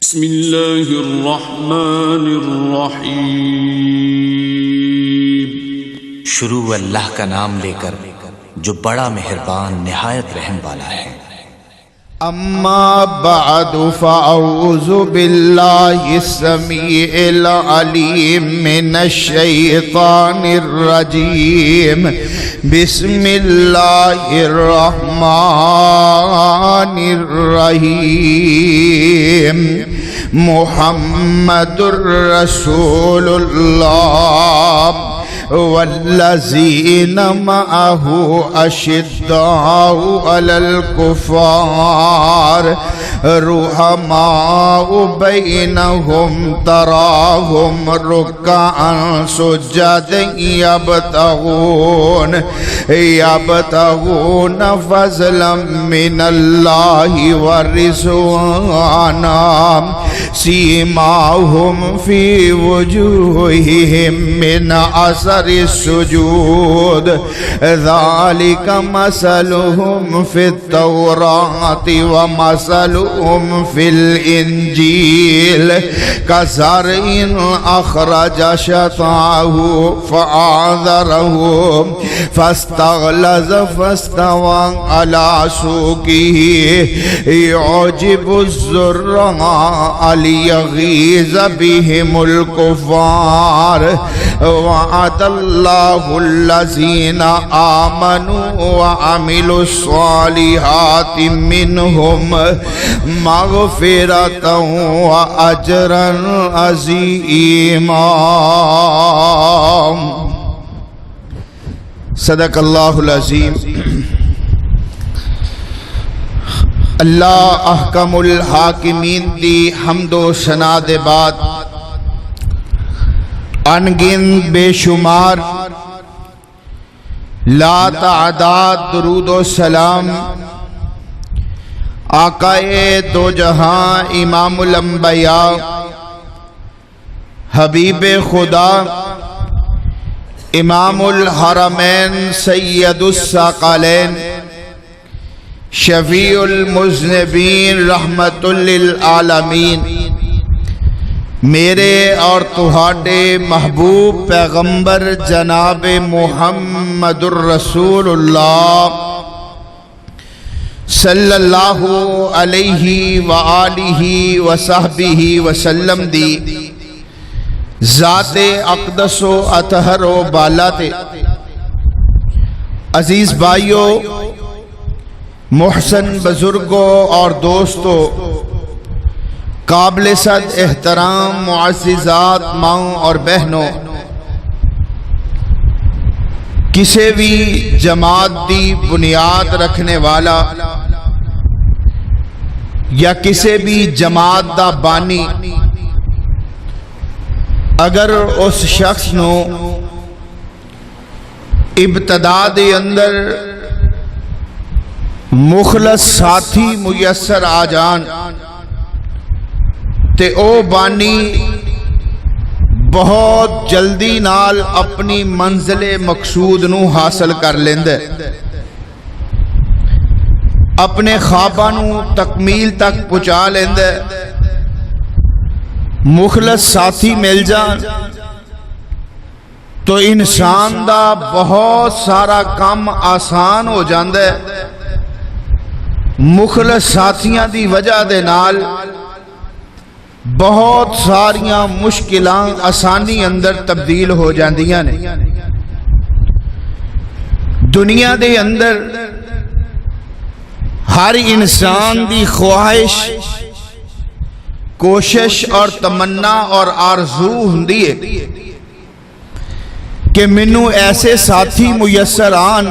بسم اللہ الرحمن الرحیم۔ شروع اللہ کا نام لے کر جو بڑا مہربان نہایت رحم والا ہے۔ اما بعد فاعوذ باللہ السمیع العلیم من الشیطان الرجیم، بسم اللہ الرحمن الرحیم۔ محمد رسول اللہ والذین معه اشداء علی الکفار رحماء بینہم تراہم رکعا سجدا یبتغون فضلا من اللہ ورضوانا سیماہم فی وجوہہم من اثر السجود ذالک مثلهم فی التوراۃ ومثلهم فی الانجیل کزرع اخرج شطأہ فآزرہ فاستغلظ فاستوى علی سوقہ یعجب الزراء لیغیظ بہم الکفار۔ وعد اللہ الذین آمنوا وعملوا الصالحات منہم مغفرۃ واجرا عظیما۔ صدق اللہ العظیم۔ اللہ احکم الحاکمین دی حمد و ثنا دے بعد انگن بے شمار لا تعداد درود و سلام آقائے دو جہاں امام الانبیاء حبیب خدا امام الحرمین سید الثقلین شفیع المذنبین رحمت للعالمین، میرے اور تہاڈے محبوب پیغمبر جناب محمد الرسول اللہ صلی اللہ علیہ وآلہ وصحبہ وسلم دی ذات اقدس و اطہر و بالا تے عزیز بھائیو، محسن بزرگوں اور دوستوں، قابل صد احترام معززات ماؤں اور بہنوں، کسی بھی جماعت دی بنیاد رکھنے والا یا کسی بھی جماعت دا بانی اگر اس شخص نو ابتدا دے اندر مخلص ساتھی میسر آ جان تے او بانی بہت جلدی نال اپنی منزل مقصود نو حاصل کر لیندے، اپنے خواباں نو تکمیل تک پہنچا لیندے۔ مخلص ساتھی مل جان تو انسان دا بہت سارا کام آسان ہو جاندا ہے۔ مخلص ساتھیاں دی وجہ دے نال بہت ساریاں مشکلاں آسانی اندر تبدیل ہو جاندیاں نے۔ دنیا دے اندر ہر انسان دی خواہش، کوشش اور تمنا اور آرزو ہوندی ہے کہ مینوں ایسے ساتھی میسر آن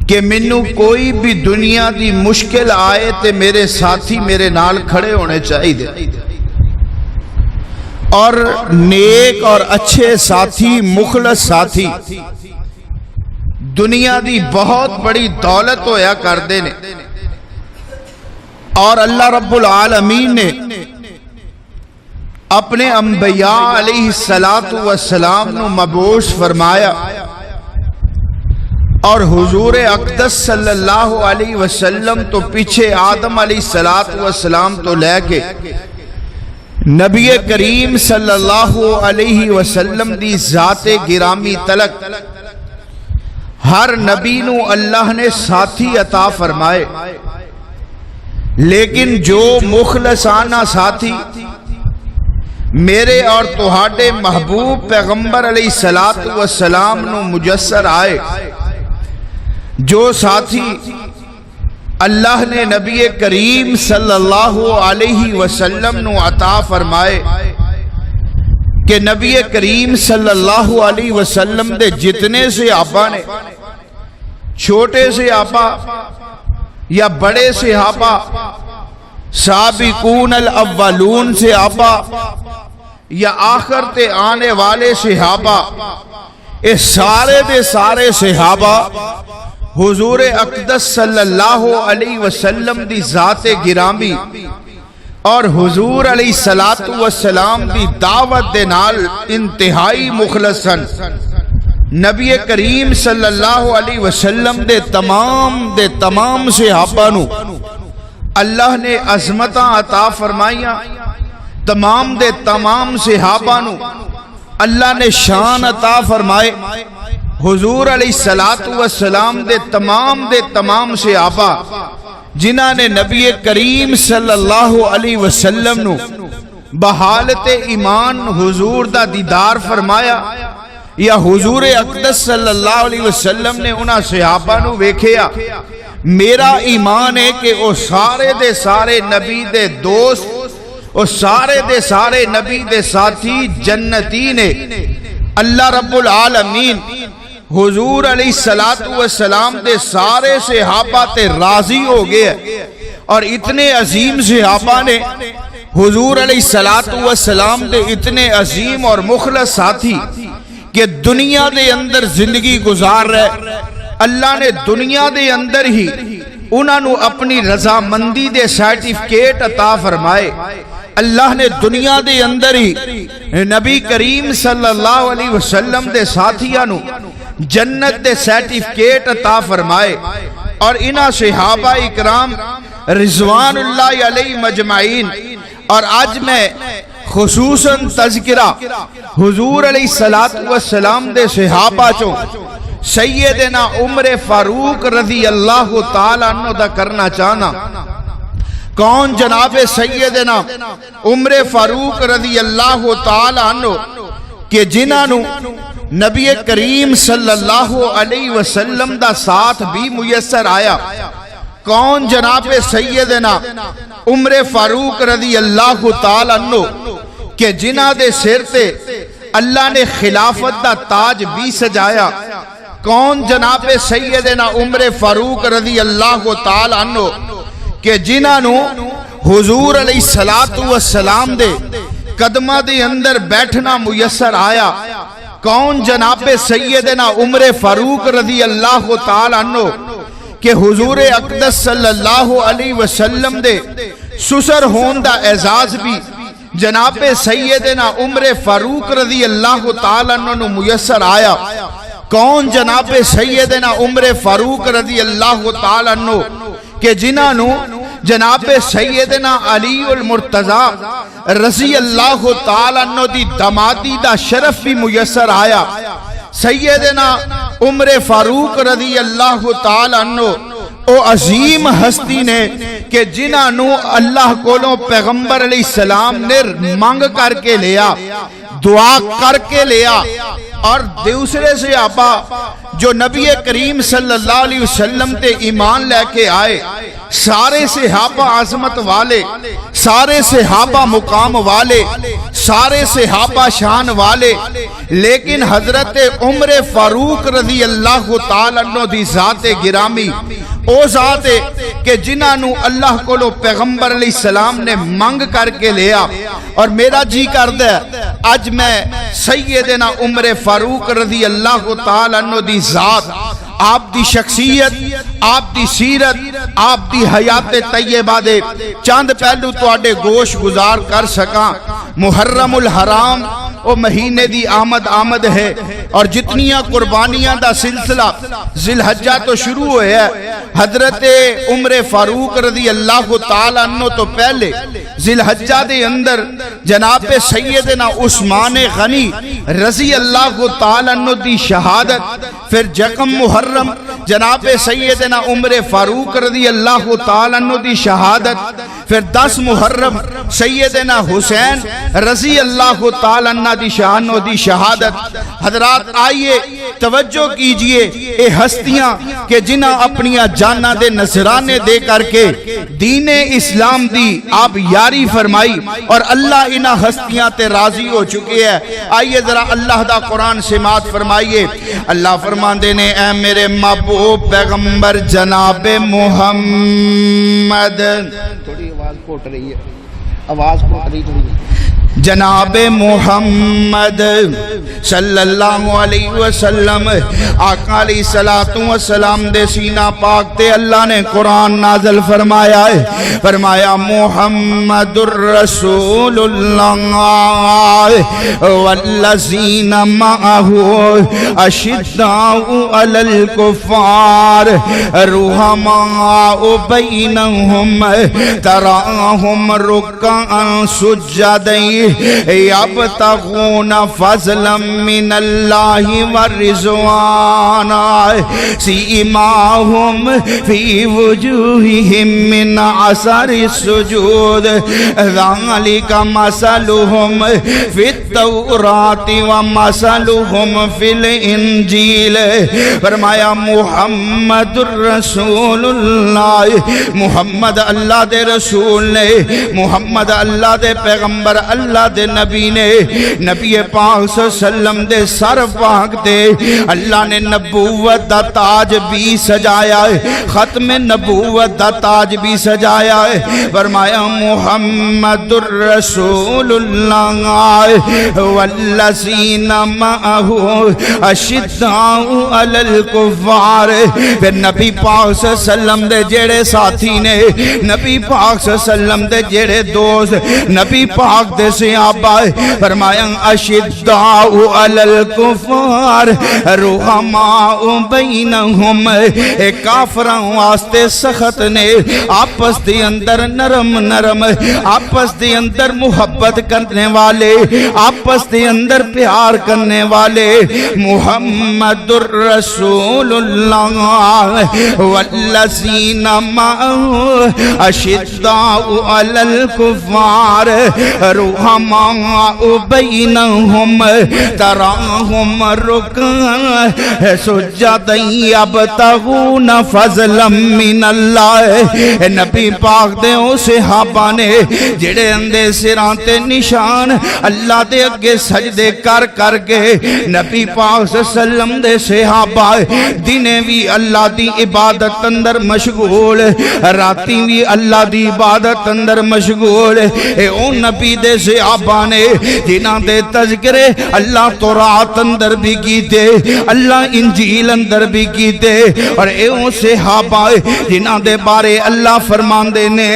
کہ مینوں کوئی بھی دنیا دی مشکل آئے تے میرے ساتھی میرے نال کھڑے ہونے چاہیے۔ اور نیک اور اچھے ساتھی، مخلص ساتھی دنیا دی بہت بڑی دولت ہویا کردے نے، اور اللہ رب العالمین نے اپنے انبیاء علیہ الصلوۃ والسلام نو مبعوث فرمایا اور حضور اقدس صلی اللہ علیہ وسلم تو پیچھے آدم علیہ السلام تو لے کے نبی کریم صلی اللہ علیہ وسلم دی ذات گرامی تلک ہر نبی نو اللہ نے ساتھی عطا فرمائے، لیکن جو مخلصانہ ساتھی میرے اور تہاڈے محبوب پیغمبر علیہ السلام نو مجسر آئے، جو ساتھی اللہ نے نبی کریم صلی اللہ علیہ وسلم نو عطا فرمائے کہ نبی کریم صلی اللہ علیہ وسلم دے جتنے صحابہ نے، چھوٹے صحابہ یا بڑے صحابہ، سابقون الاولون صحابہ یا آخر تے آنے والے صحابہ، اس سارے دے سارے صحابہ حضور اقدس صلی اللہ علیہ وسلم دی ذات گرامی اور حضور علیہ السلام دی دعوت دے نال انتہائی مخلصن نبی کریم صلی اللہ علیہ وسلم دے تمام صحابہ نو اللہ نے عظمتاں عطا فرمائیاں، تمام دے تمام صحابہ نو اللہ نے شان عطا فرمائے۔ حضور علیہ السلام دے تمام صحابہ جنہاں نے نبی کریم صلی اللہ علیہ وسلم نو بحالت ایمان حضور دا دیدار فرمایا، یا حضور اقدس صلی اللہ علیہ وسلم نے انہاں صحابہ نو ویکھیا، میرا ایمان ہے کہ وہ سارے دے سارے نبی دے دوست، وہ سارے دے سارے نبی دے ساتھی جنتی نے۔ اللہ رب العالمین حضور علیہ السلام دے سارے صحابہ تے راضی ہو گئے، اور اتنے عظیم صحابہ نے حضور علیہ السلام دے اتنے عظیم اور مخلص ساتھی کہ دنیا دے اندر زندگی گزار رہے، اللہ نے دنیا دے اندر ہی انہاں نو اپنی رضامندی دے سرٹیفکیٹ عطا فرمائے۔ اللہ نے دنیا دے اندر ہی نبی کریم صلی اللہ علیہ وسلم دے ساتھیاں نو جنت دے سرٹیفکیٹ عطا فرمائے، اور انہاں صحابہ اکرام رضوان اللہ علیہ مجمعین۔ اور آج میں خصوصاً تذکرہ حضور علیہ السلام دے صحابہ چوں سیدنا عمر فاروق رضی اللہ تعالیٰ عنہ دا کرنا چاہنا۔ کون جناب سیدنا عمر فاروق رضی اللہ تعالیٰ عنہ کہ جنہاں نو نبی کریم صلی اللہ علیہ وسلم دا ساتھ بھی میسر آیا؟ کون جناب سیدنا عمر فاروق رضی اللہ تعالیٰ عنہ کہ جنہاں دے سر تے اللہ نے خلافت دا تاج بھی سجایا؟ کون جناب سیدنا عمر فاروق رضی اللہ تعالیٰ عنہ کہ جنہاں نو حضور علیہ السلام دے قدمہ دے اندر بیٹھنا میسر آیا؟ کون جناب سیدنا عمر فاروق رضی اللہ تعالیٰ عنہ کہ حضور اقدس صلی اللہ علیہ وسلم دے سسر ہون دا اعزاز بھی جناب سیدنا عمر فاروق رضی اللہ تعالیٰ عنہ میسر آیا؟ کون جناب سیدنا عمر فاروق رضی اللہ تعالیٰ عنہ کہ جنہاں نو جناب سیدنا علی المرتضی رضی اللہ تعالیٰ عنہ دی دمادی دا شرف بھی میسر آیا؟ سیدنا عمر فاروق رضی اللہ تعالیٰ عنہ او عظیم ہستی نے کہ جنہاں نو اللہ کولوں پیغمبر علیہ السلام نے مانگ کر کے لیا، دعا کر کے لیا، اور دوسرے صحابہ جو نبی کریم صلی اللہ علیہ وسلم تے ایمان لے کے آئے، سارے صحابہ عظمت والے، سارے صحابہ مقام والے، سارے صحابہ شان والے، لیکن حضرت عمر فاروق رضی اللہ تعالیٰ عنہ دی ذات گرامی او ذات کہ جنہاں نو اللہ کولو پیغمبر علیہ السلام نے منگ کر کے لیا۔ اور میرا جی کردہ آج میں سیدنا عمر فاروق رضی اللہ تعالیٰ عنہ دی ذات، آپ دی شخصیت، آپ دی سیرت، آپ دی حیات طیبہ دے چاند پہلو تو آڈے گوش گزار کر سکاں۔ محرم الحرام او مہینے دی آمد ہے، اور جتنیاں قربانیاں دا سلسلہ ذی الحجہ تو شروع ہویا ہے، حضرت عمر فاروق رضی اللہ تعالیٰ عنہ تو پہلے ذی الحجہ دے اندر جناب سیدنا عثمان غنی رضی اللہ تعالیٰ عنہ دی شہادت، پھر یکم محرم جناب سیدنا عمر فاروق رضی اللہ تعالیٰ عنہ دی شہادت، پھر 10 محرم سیدنا حسین رضی اللہ تعالیٰ عنہ دی شہادت۔ حضرات آئیے توجہ کیجئے، اے ہستیاں کہ جنہاں اپنیاں جانہ دے نذرانے دے کر کے دین اسلام دی آپ یاری فرمائی اور اللہ انہاں ہستیاں تے راضی ہو چکے ہیں۔ آئیے ذرا اللہ دا قرآن سماعت فرمائیے۔ اللہ فرماندے نے اے میرے محبوب پیغمبر جناب محمد، تھوڑی آواز پھوٹ رہی تھوڑی جناب محمد صلی اللہ علیہ وسلم، آقا علیہ السلام دے سینہ پاک تے اللہ نے قرآن نازل فرمایا ہے، فرمایا محمد الرسول اللہ والذین معہ اشداء علی الکفار رحماء بینہم تراہم رکعا سجدین یبتغون فضلا من اللہ والرضوانا سیماہم فی وجوہہم من اثر السجود ذالک مثلہم فی التوراۃ ومثلہم فی الانجیل۔ فرمایا محمد الرسول اللہ، محمد اللہ دے رسول نے، محمد اللہ دے پیغمبر اللہ دے نبی نے، نبی پاک صلی اللہ علیہ وسلم دے سر پاک دے اللہ نے نبوت دا تاج بھی سجایا ہے، ختم نبوت دا تاج بھی سجایا ہے۔ فرمایا محمد الرسول اللہ والذین معہ اشداء علی الکفار۔ پھر نبی پاک صلی اللہ علیہ وسلم دے جڑے ساتھی نے، نبی پاک صلی اللہ علیہ وسلم دے جڑے دوست، نبی پاک دے صحابہ، فرمایا اشداء علی الکفار رحماء بینہم، کافراں واسطے سخت نے، آپس دے اندر نرم نرم، آپس دے اندر محبت کرنے والے، آپس دے اندر پیار کرنے والے۔ محمد الرسول اللہ والذین معہ اشداء علی الکفار رحماء بینہم تراہم رکعا سجدا یبتغون فضلا من اللہ۔ نبی پاک دے او صحابہ نے جڑے اندے سراں تے نشان اللہ دے اگے سجدے کر کر کے، نبی پاک صلی اللہ علیہ وسلم دے صحابہ دنے بھی اللہ دی عبادت اندر مشغول، راتی بھی اللہ دی عبادت اندر مشغول۔ اے او نبی دے صحابہ نے جنہاں دے تذکرے اللہ تورات اندر بھی کیتے، اللہ انجیل اندر بھی کیتے، اور اے او صحابہ جنہاں دے بارے اللہ فرماندے نے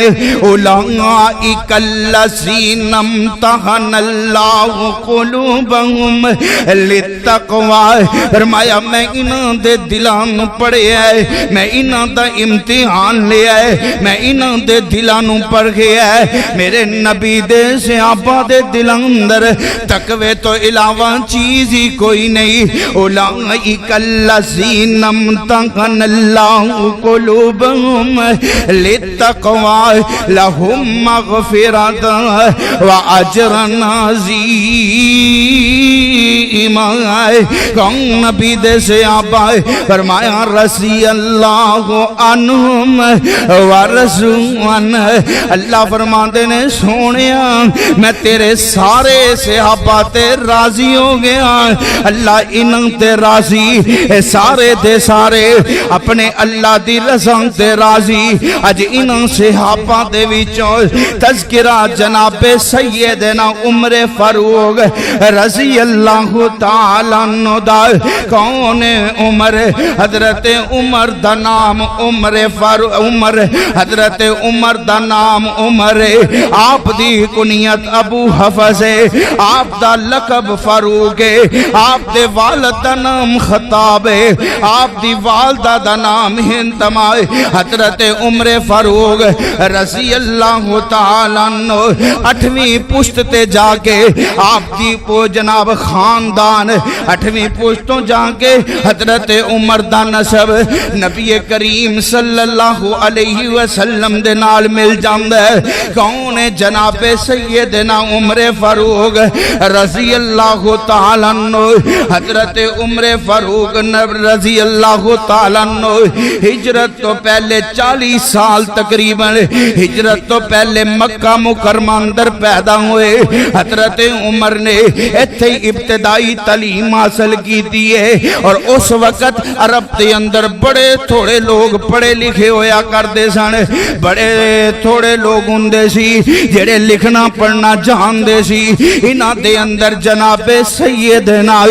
اولئک الذین امتحن اللہ قلوبہم للتقوی۔ فرمایا میں انہاں دے دلاں نوں پڑھیا ہے، میں انہاں دا امتحان لیا ہے، میں انہاں دے دلاں نوں پڑھ گیا ہے۔ میرے نبی دے صحابہ دے دل اندر تقوی تو علاوہ چیز ہی کوئی نہیں۔ اولئک الذین امتحن اللہ قلوبہم للتقوی لہم مغفرۃ واجر عظیم۔ کون نبی دے صحابہ فرمایا رضی اللہ عنہم ورضوان۔ اللہ فرماندے نے سونیا میں تیرے سارے صحابہ تے راضی ہو گیا، اللہ انہاں تے راضی، سارے دے سارے اپنے اللہ دی رضا تے راضی۔ اج انہاں صحابہ دے وچوں تذکرہ جناب سیدنا عمر فاروق رضی اللہ تعالی عنہ دا۔ کون عمر؟ حضرت عمر دا نام عمر فاروق، عمر حضرت عمر دا نام عمر، آپ دی کنیت ابو حفظ ہے، آپ دا لقب فاروق ہے، آپ دے والد دا نام خطاب ہے، آپ دی والدہ دا نام ہندما ہے۔ حضرت عمر فاروق رضی اللہ تعالیٰ عنہ 8ویں پشت تے جا کے آپ دی پو جناب خاندان 8ویں پشتوں جا کے حضرت عمر دا نسب نبی کریم صلی اللہ علیہ وسلم دے نال مل جاندہ ہے۔ کون ہے؟ جناب سیدنا عمر فاروق رضی اللہ تعالیٰ عنہ۔ حضرت عمر فاروق رضی اللہ تعالیٰ عنہ ہجرت تو پہلے 40 سال تقریباً ہجرت تو پہلے مکہ مکرمہ اندر پیدا ہوئے۔ حضرت عمر نے ایتھے ابتدائی تعلیم حاصل کی دی ہے، اور اس وقت عرب دے اندر بڑے تھوڑے لوگ پڑھے لکھے ہویا کر دے سن، بڑے تھوڑے لوگ ہوندے سی جڑے لکھنا پڑھنا جان دے سی۔ انہاں دے اندر جناب سیدنا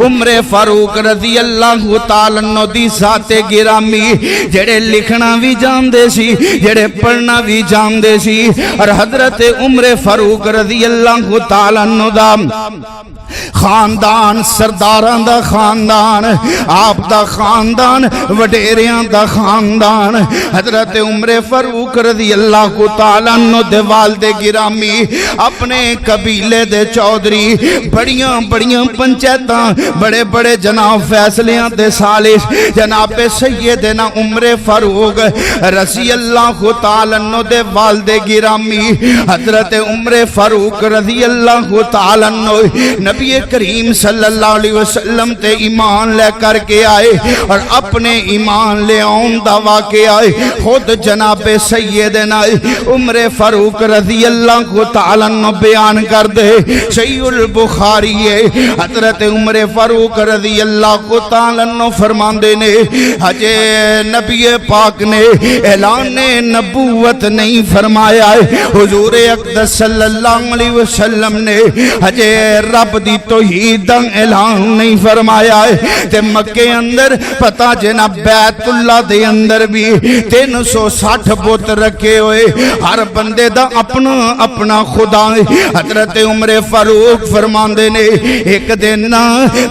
عمر فاروق رضی اللہ تعالیٰ عنہ دی ذات گرامی جڑے لکھنا بھی جان دے سی، جڑے پڑھنا بھی جان دے سی، اور حضرت عمر فاروق رضی اللہ تعالیٰ عنہ دا خاندان سرداران دا خاندان، آپ دا خاندان وڈیریاں دا خاندان۔ حضرت عمر فاروق رضی اللہ تعالیٰ عنہ دے والد گرامی اپنے قبیلے دے چودھری، بڑیاں بڑیاں پنچایتاں، بڑے بڑے جناب فیصلیاں دے سالس جناب سیدنا عمر فاروق رضی اللہ تعالیٰ عنہ دے والد گرامی حضرت عمر فاروق رضی اللہ تعالیٰ عنہ نبی کریم صلی اللہ علیہ وسلم تے ایمان لے کر کے آئے، اور اپنے ایمان لے آن دا واقعہ آئے خود جناب سیدنا عمر فاروق رضی اللہ تعالیٰ عنہ بیان کر دے۔ صحیح البخاری ہے، حضرت عمر فاروق رضی اللہ تعالیٰ عنہ فرماندے نے حجے نبی پاک نے اعلان نبوت نہیں فرمایا ہے، حضور اقدس صلی اللہ علیہ وسلم نے حجے رب دی توحید دا اعلان نہیں فرمایا ہے۔ تے مکے اندر پتا جنا بیت اللہ دے اندر بھی 360 بت رکھے ہوئے، ہر بندے دا اپنا اپنا خدا ہے۔ حضرت عمر فاروق فرماندے نے ایک دن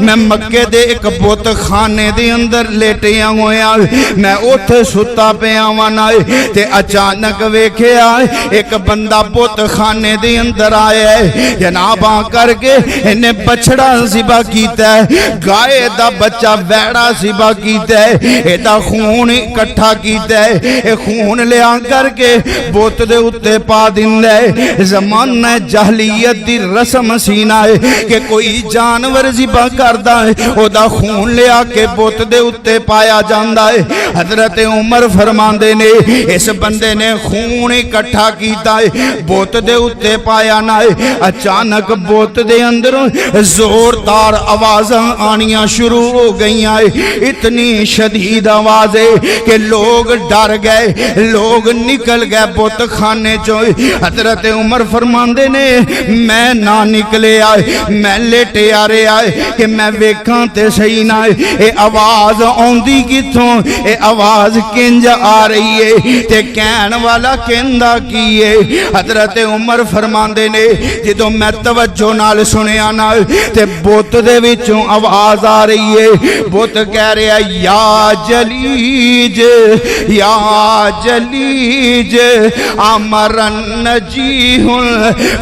میں مکے دے ایک بت خانے دے اندر لیٹیا ہویا، میں اوتھے ستا پیا وانا تے اچانک ویکھیا ایک بندہ بت خانے دے اندر آیا ہے، جناب آ کر کے انہیں بچڑا ذبح کیتا ہے، گائے دا بچہ ویڑا ذبح کیتا ہے، ایدہ خون اکٹھا کیتا ہے، اے خون لے آ کر کے بوت دے اتے پا دندہ ہے۔ زمانہ جہلیت دی رسم سینہ ہے کہ کوئی جانور ذبح کردہ ہے او دا خون لے آ کے بوت دے اتے پایا جاندہ ہے۔ حضرت عمر فرماندے نے اس بندے نے خون اکٹھا کیتا ہے، بوت دے اتے پایا نہ ہے۔ اچانک بوت دے اندر زوردار آوازاں آنیاں شروع ہو گئی ہیں، اتنی شدید آوازیں کہ لوگ ڈر گئے، لوگ نکل گئے بت خانے چوئے۔ حضرت عمر فرماندے نے میں نہ نکلے آئے، میں لیٹے آ رہے آئے کہ میں ویکھاں تے صحیح نہ اے آواز آندی کتھوں، اے آواز کنج آ رہی ہے تے کہن والا کہندا کیے۔ حضرت عمر فرماندے نے جدوں میں توجہ نال سنیا نا تے بت دے وچوں آواز آ رہی ہے، بت کہہ رہا یا جلیج یا جلیج امرن نجیح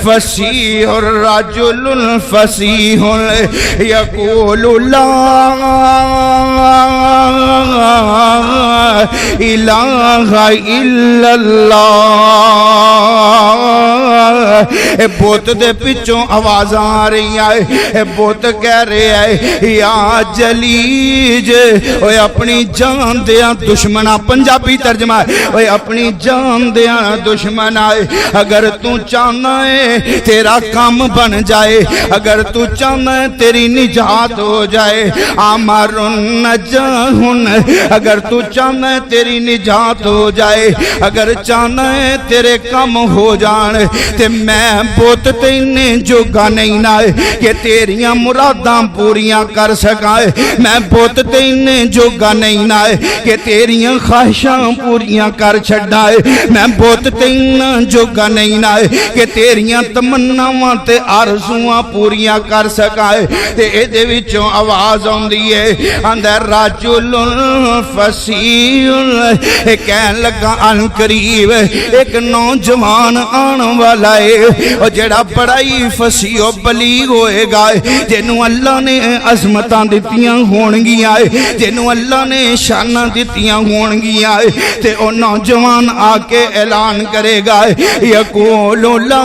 فسیح الرجل فسیح یقول لا الہ الا اللہ۔ اے بت دے پچھوں آواز آ رہی ہے، بت کہہ رہے ہے یا جلیج، اوے اپنی جان دیاں دشمنا، پنجابی ترجمہ ہے، اوے اپنی جان دیاں دشمنا، اگر تو چاہنا ہے تیرا کام بن جائے، اگر تو چاہنا ہے تیری نجات ہو جائے، آمرن نجاہن، اگر تو چاہنا ہے تیری نجات ہو جائے، اگر چاہنا ہے تیرے کام ہو جان، تے میں بت تینے جوگا نہیں نہ کہ تیریاں مراداں پوریاں کر سکاں میں بت تینے جوگا نہیں نہ کہ تیریاں خواہشاں پوریاں کر چھڑا میں بت تینا جوگا نہیں نہ کہ تیریاں تمناواں تے آرزواں پوریاں کر سکائے تے اے دے وچوں آواز آندی ہے اندر راجل فصیح کہن لگا ان قریب ایک نوجوان آن والا ہے اور جڑا بڑا ہی فصیح و بلیغ ہوئے گا جنوں اللہ نے عظمتاں دتیاں ہونگیاں جنوں اللہ نے شاناں دتیاں ہونگیاں تے او نوجوان آ کے اعلان کرے گا یقول لا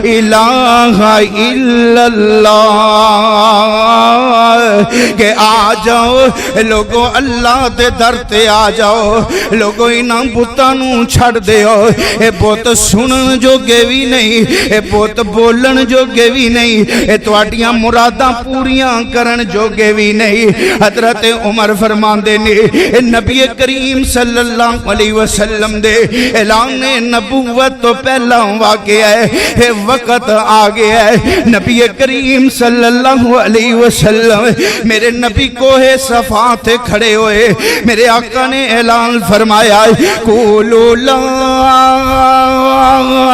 الہ الا اللہ کہ آ جاؤ لوگو اللہ دے در تے آ جاؤ لوگو انہاں بتانوں چھڑ دیو اے بت سنن جوگے بھی نہیں اے بت بولن جوگے بھی نہیں اے تواڈیاں مراداں پوریاں کرن جوگے بھی نہیں حضرت عمر فرماندے نے نبی کریم صلی اللہ علیہ وسلم دے اعلان نبوت تو پہلا واقعہ ہے وقت آ گیا ہے نبی کریم صلی اللہ علیہ وسلم میرے نبی کوہ صفا تے کھڑے ہوئے میرے آقا نے اعلان فرمایا قولوا لا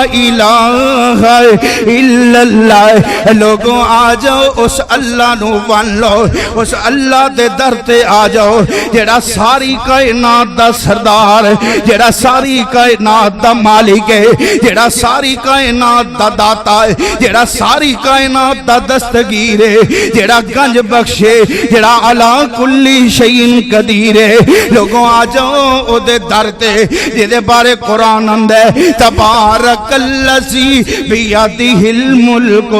الہ الا اللہ لوگوں آ جاؤ اس اللہ نو مان لو اس اللہ دے در تے آ جاؤ جڑا ساری کائنات دا سردار جڑا ساری کائنات دا مالک ہے جڑا ساری کائنات دا داتا ہے جڑا ساری کائنات دا دستگیر ہے جڑا گنج بخشے جڑا علا کلی شیء قدیر ہے لوگوں آ جاؤ او دے در تے جدے بارے قرآن اندے تبارک الذی بیدہ الملک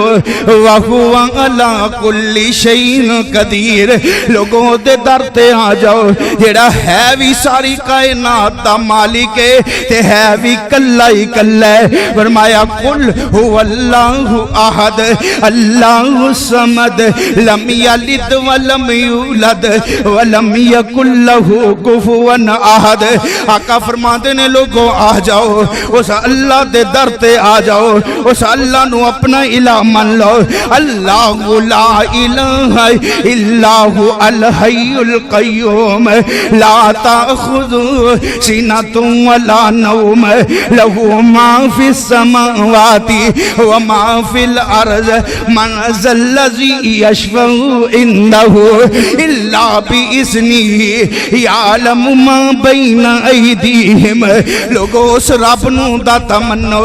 وہو علا کلی شیء قدیر لوگوں دے در تے آ جاؤ جڑا ہے بھی ساری کائنات دا مالک ہے تے ہے بھی کلا ہی کلا ہے فرمایا قل هو اللہ احد اللہ الصمد لم یلد ولم یولد ولم یکن لہ کفوا احد آقا فرماتے نے لوگوں آ جاؤ اس اللہ دے در تے آ جاؤ اس اللہ نو اپنا الہ مان لو اللہ لا الہ الا هو الحی القیوم لا تأخذ سنۃ ولا نوم له ما فی السماوات وما فی الارض من ذا الذی یشفع عنده الا باذنہ یعلم ما بین ایدیہم لوگو اس رب نو داتا منو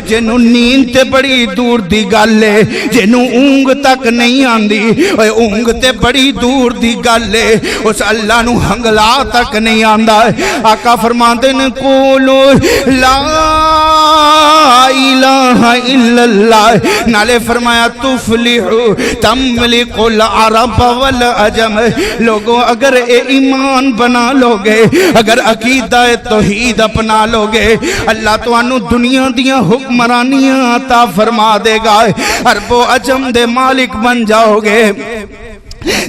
جنوں نیند تے بڑی دور دی گل ہے جنوں اونگ تک نہیں آندی اونگ تے بڑی دور دی گل ہے اس اللہ نو ہنگلا تک نہیں آندا آقا فرماندے نے قولو لا الہ الا اللہ نالے فرمایا تفلحو تملک العرب والعجم لوگوں اگر اے ایمان بنا لوگے اگر عقیدہ توحید اپنا لوگے اللہ تو انو دنیا دیاں حکمرانیاں عطا فرما دے گا عرب و عجم دے مالک بن جاؤ گے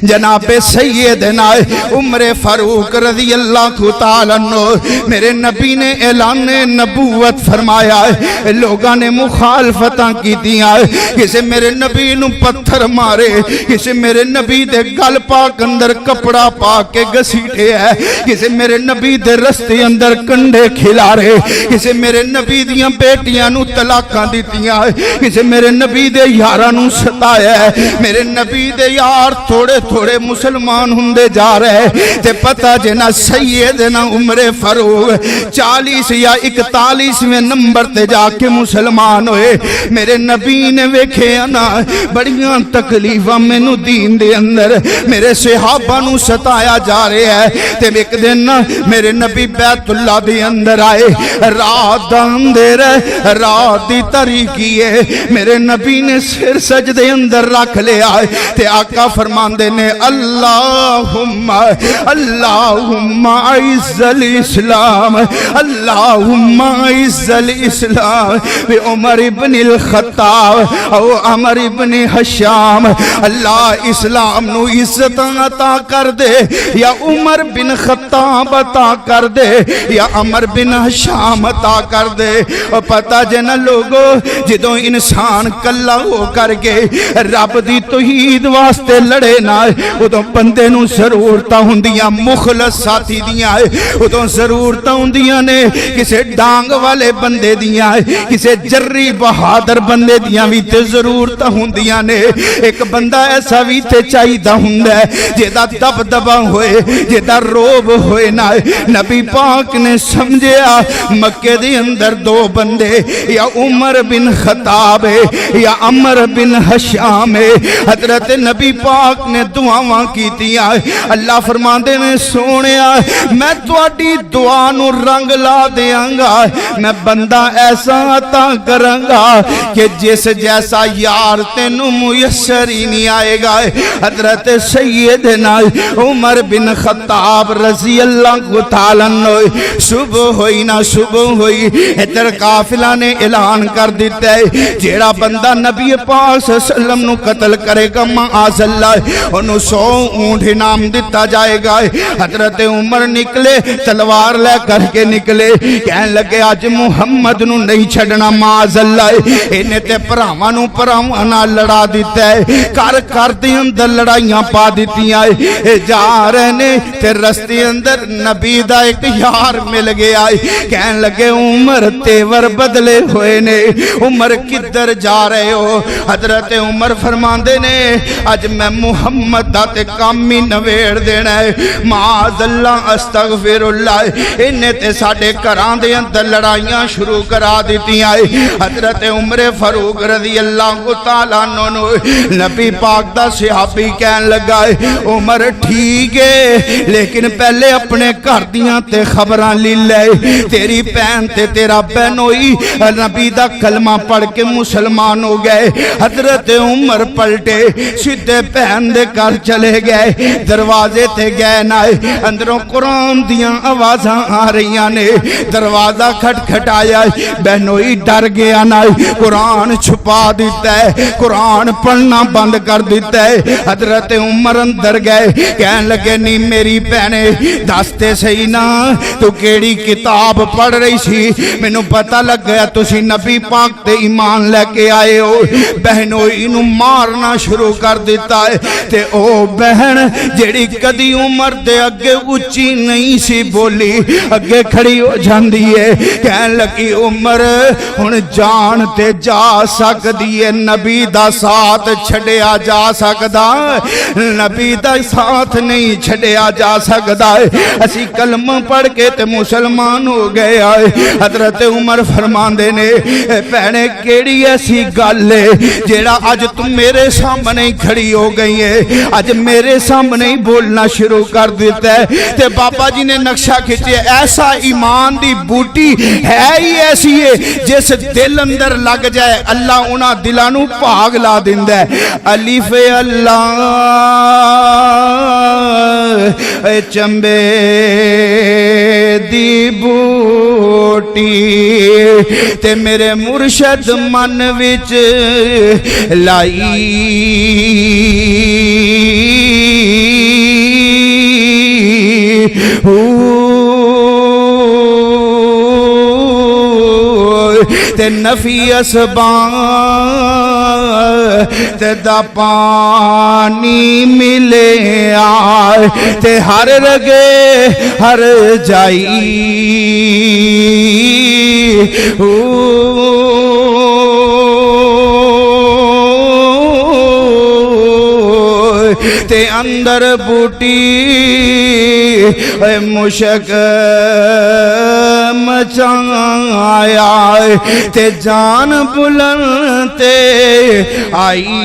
جناب سیدنا عمر فاروق رضی اللہ تعالیٰ عنہ میرے نبی نے اعلان نبوت فرمایا ہے لوگاں نے مخالفتاں کی دیاں کسے میرے نبی نو پتھر مارے کسے میرے نبی دے گل پاک اندر کپڑا پاک کے گسیٹے ہے کسے میرے نبی دے رستے اندر کنڈے کھلا رہے کسے میرے نبی دیاں بیٹیاں نو طلاقاں دیتیاں کسے میرے نبی دے یاراں نو ستایا ہے میرے نبی دے یار تھوڑے تھوڑے مسلمان ہندے جا رہے تے پتہ جنا سیدنا عمر فاروق 40 یا 41 نمبر تے جا کے مسلمان ہوئے میرے نبی نے ویکھے انا بڑیاں تکلیفاں مینوں دین دے اندر میرے صحابہ نو ستایا جا رہے ہے تے ایک دن میرے نبی بیت اللہ دے اندر آئے رات اندر رات دی تاریکی ہے میرے نبی نے سر سجدے اندر رکھ لیا تے آقا فرمان فرماندے نے اللہم اللہم اعز الاسلام اللہم اعز الاسلام بے عمر ابن الخطاب او عمر ابن حشام، اللہ اسلام نو عزت عطا کر دے، یا عمر بن خطاب عطا کر دے، یا عمر بن حشام عطا کر دے۔ اور پتہ جنا لوگو جدوں انسان کلا ہو کر کے رب دی توحید واسطے لڑے نہ ادوں بندے نو ضرورتاں ہوندیاں مخلص ساتھی دیاں، ادوں ضرورتاں ہوندیاں نے کسے ڈانگ والے بندے دیاں، کسے جری بہادر بندے دیاں بھی تے ضرورتاں ہوندیاں نے۔ ایک بندہ ایسا بھی تے چاہیدہ ہوندا ہے جیدہ دبدبہ ہوئے، جیدہ روب ہوئے نہ۔ نبی پاک نے سمجھیا مکے دے اندر دو بندے، یا عمر بن خطاب یا عمر بن حشام۔ حضرت نبی پاک نے دعاواں کیتیاں، اللہ فرماندے نے سونیا میں تواڈی دعا نو رنگ لا دیاں گا، میں بندہ ایسا عطا کراں گا کہ جس جیسا یار تینوں میسر ہی نہیں آئے گا۔ حضرت سیدنا عمر بن خطاب رضی اللہ تعالیٰ عنہ صبح ہوئی نہ صبح ہوئی ادھر قافلہ نے اعلان کر دیتا ہے جیڑا بندہ نبی پاک صلی اللہ علیہ وسلم نو قتل کرے گا معاذ اللہ انہوں 100 اونٹ انعام دیتا جائے گا۔ حضرت عمر نکلے تلوار لے کر کے نکلے، کہنے لگے آج محمد نو نہیں چھڑنا معاذ اللہ، انہیں تے پراوانوں پراوانا لڑا دیتا ہے، کر دے اندر لڑائیاں پا دیتیاں جا رہنے تے رستے اندر نبی دا ایک یار مل گیا، کہنے لگے عمر تیور بدلے ہوئے نے، عمر کدھر جا رہے ہو؟ حضرت عمر فرماندے نے آج میں محمد دا تے کامی نویڑ دینا ہے، معاذ اللہ استغفر اللہ، انہیں تے ساڑھے کران دے اندر لڑائیاں شروع کرا دیتی آئے۔ حضرت عمر فاروق رضی اللہ تعالیٰ عنہ نبی پاک دا صحابی کہن لگا عمر ٹھیک ہے لیکن پہلے اپنے گھر دیاں تے خبراں لی لے، تیری بہن تے تیرا بہن ہوئی نبی دا کلمہ پڑھ کے مسلمان ہو گئے۔ حضرت عمر پلٹے سیدھے بہن دے گھر چلے گئے، دروازے تے گئے نہ اندروں قرآن دیاں آوازاں آ رہیاں نے، دروازہ کھٹ کھٹایا، بہنوئی ڈر گیا نہ قرآن چھپا دیتا ہے، قرآن پڑھنا بند کر دیتا ہے۔ حضرت عمر اندر گئے کہنے لگے نہیں میری بہنے دستے صحیح نا تو کیڑی کتاب پڑھ رہی سی، میں نو پتہ لگ گیا تسی نبی پاک تے ایمان لے کے آئے ہو۔ بہنوں انہوں مارنا شروع کر دیتا ہے تے او بہن جیڑی کدی عمر دے اگے اچھی نہیں سی بولی اگے کھڑی ہو جاندی ہے، کہنے لگی عمر ہن جان تے جا سکدی ہے، نبی دا ساتھ چھڑیا جا سکدا، نبی دا ساتھ نہیں چھڑیا جا سکدا، اسی کلمہ پڑھ کے تے مسلمان ہو گئے آئے۔ حضرت عمر فرماندے نے پہنے کیڑی ایسی گل ہے جیڑا آج تم میرے سامنے کھڑی ہو گئی ہے، آج میرے سامنے بولنا شروع کر دیتا ہے، تے بابا جی نے نقشہ کھچے ایسا ایمان دی بوٹی ہے ہی ایسی ہے جس دل اندر لگ جائے اللہ انہاں دلانو پاگ لا دیندہ ہے۔ الف اللہ چمبے دی بوٹی تے میرے مرشد من وچ لائی، تے نفی اسبان تے دا پانی ملے آئے تے ہر رگے ہر جائی، تے اندر بوٹی مشک مچایا تے جان بلند تے آئی،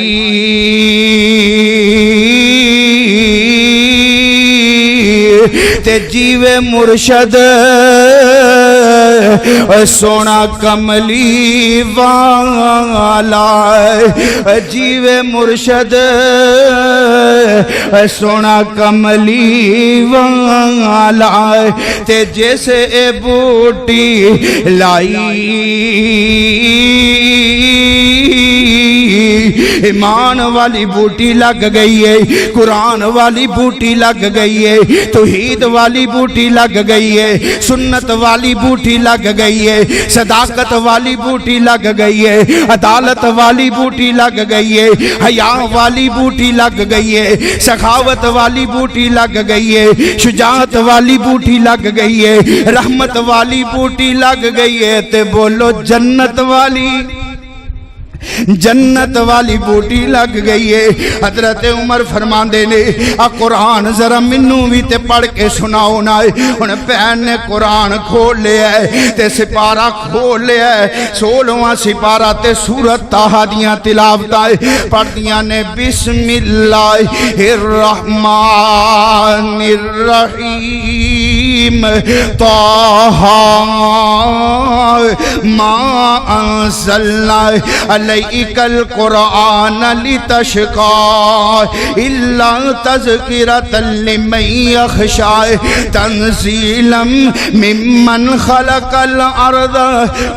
تے جیوے مرشد سونا کملی والا جیوے مرشد سونا کملی والا تے جیسے اے بوٹی لائی ایمان والی بوٹی لگ گئی ہے، قرآن والی بوٹی لگ گئی ہے، توحید والی بوٹی لگ گئی ہے، سنت والی بوٹی لگ گئی ہے، صداقت والی بوٹی لگ گئی ہے، عدالت والی بوٹی لگ گئی ہے، حیا والی بوٹی لگ گئی ہے، سخاوت والی بوٹی لگ گئی ہے، شجاعت والی بوٹی لگ گئی ہے، رحمت والی بوٹی لگ گئی ہے، تے بولو جنت والی بوٹی لگ گئی ہے۔ حضرت عمر فرماندے نے قرآن ذرا منوں بھی تے پڑھ کے سناؤ نا۔ ہن بہن نے قرآن کھول لیا ہے تے سپارہ کھول لیا ہے، 16واں سپارہ تے سورت طٰہٰ دیاں تلاوتاں پڑھ دیاں نے۔ بسم اللہ الرحمن الرحیم طٰہٰ ما انزلنا علیک القرآن لتشقى الا تذکرۃ لمن یخشى تنزیلا ممن خلق الارض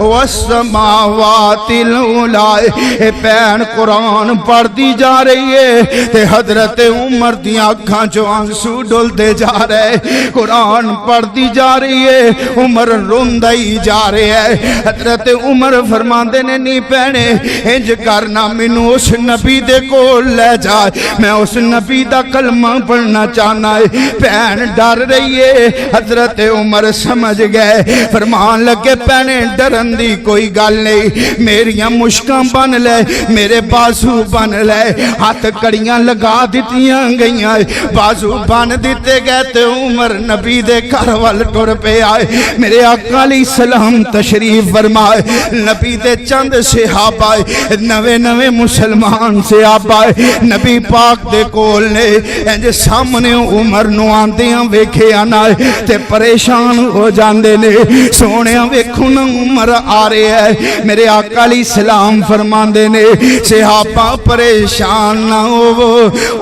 والسماوات العلی۔ بہن قرآن پڑھ دی جا رہی ہے تے حضرت عمر دیاں اکھاں چوں آنسو ڈلدے جا رہے، قرآن پڑھ دی جا رہی ہے، عمر روندہ ہی جا رہے ہے۔ حضرت عمر فرماندے نے نہیں پہنے انج کرنا، مینوں اس نبی دے کول لے جا، میں اس نبی دا کلمہ پڑھنا چاہنا ہے۔ بہن ڈر رہی ہے، حضرت عمر سمجھ گئے، فرمان لگے پہنے ڈرن دی کوئی گل نہیں، میریاں مشکاں بن لے، میرے بازو بن لے، ہاتھ کڑیاں لگا دیتیاں گئیاں، بازو بن دیتے گئے تے عمر نبی دے گھر وال ٹر پہ آئے۔ میرے آقا علیہ السلام تشریف فرمائے، نبی دے چند صحابہ نوے مسلمان صحابہ نبی پاک دے کول نے انج سامنے عمر نو آندیاں ویکھے آنا تے پریشان ہو جاندے نے، سونیاں ویکھو نا عمر آ رہے ہے۔ میرے آقا علیہ السلام فرماندے نے صحابہ پریشان نہ ہو،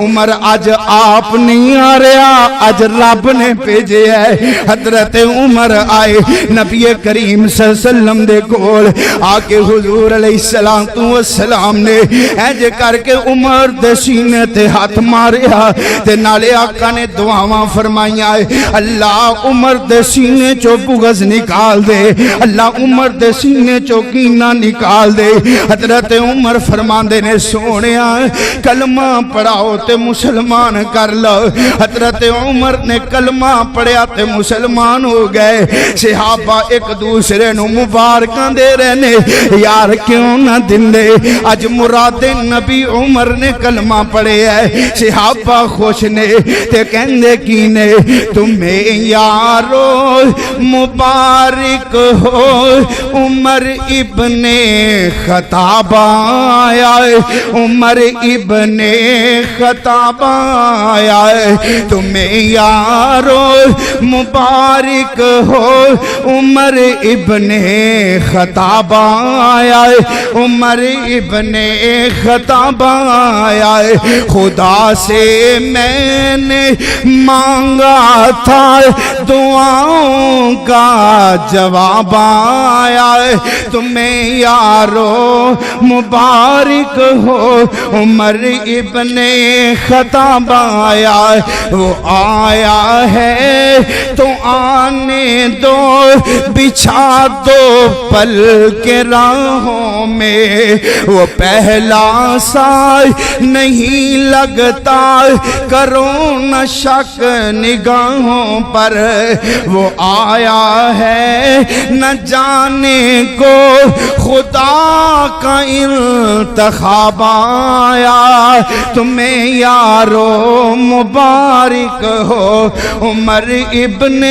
عمر اج آپ نہیں آ رہا، اج رب نے بھیجے ہے۔ حضرت عمر آئے نبی کریم صلی اللہ علیہ وسلم دے کول آکے حضور علیہ السلام نے اینج کر کے عمر دے سینے تے ہاتھ ماریا تے نالے آقا نے دعاواں فرمائیاں، اللہ عمر دے سینے چو بغض نکال دے، اللہ عمر دے سینے چو کینہ نکال دے۔ حضرت عمر فرماندے نے سونیاں کلمہ پڑھاؤ تے مسلمان کر لو۔ حضرت عمر نے کلمہ پڑھیا تے مسلمان ہو گئے۔ صحابہ ایک دوسرے نو مبارکاں دے رہنے، یار کیوں نہ دندے، اج مراد نبی عمر نے کلمہ پڑھے ہے۔ صحابہ خوش نے تے کہندے کی نے تمہیں یارو مبارک ہو، عمر ابن خطاب آیا ہے، عمر ابن خطاب آیا ہے، تمہیں یارو مبارک ہو، عمر ابن خطاب آیا ہے، عمر ابن خطاب آیا ہے۔ خدا سے میں نے مانگا تھا دعاؤں کا جواب آیا ہے، تمہیں یارو مبارک ہو، عمر ابن خطاب آیا ہے۔ وہ آیا ہے تو آنے دو، بچھا دو پل کے راہوں میں، وہ پہلا سائے نہیں لگتا، کرو نہ شک نگاہوں پر، وہ آیا ہے نہ جانے کو خدا کا انتخاب آیا، تمہیں یارو مبارک ہو، عمر ابن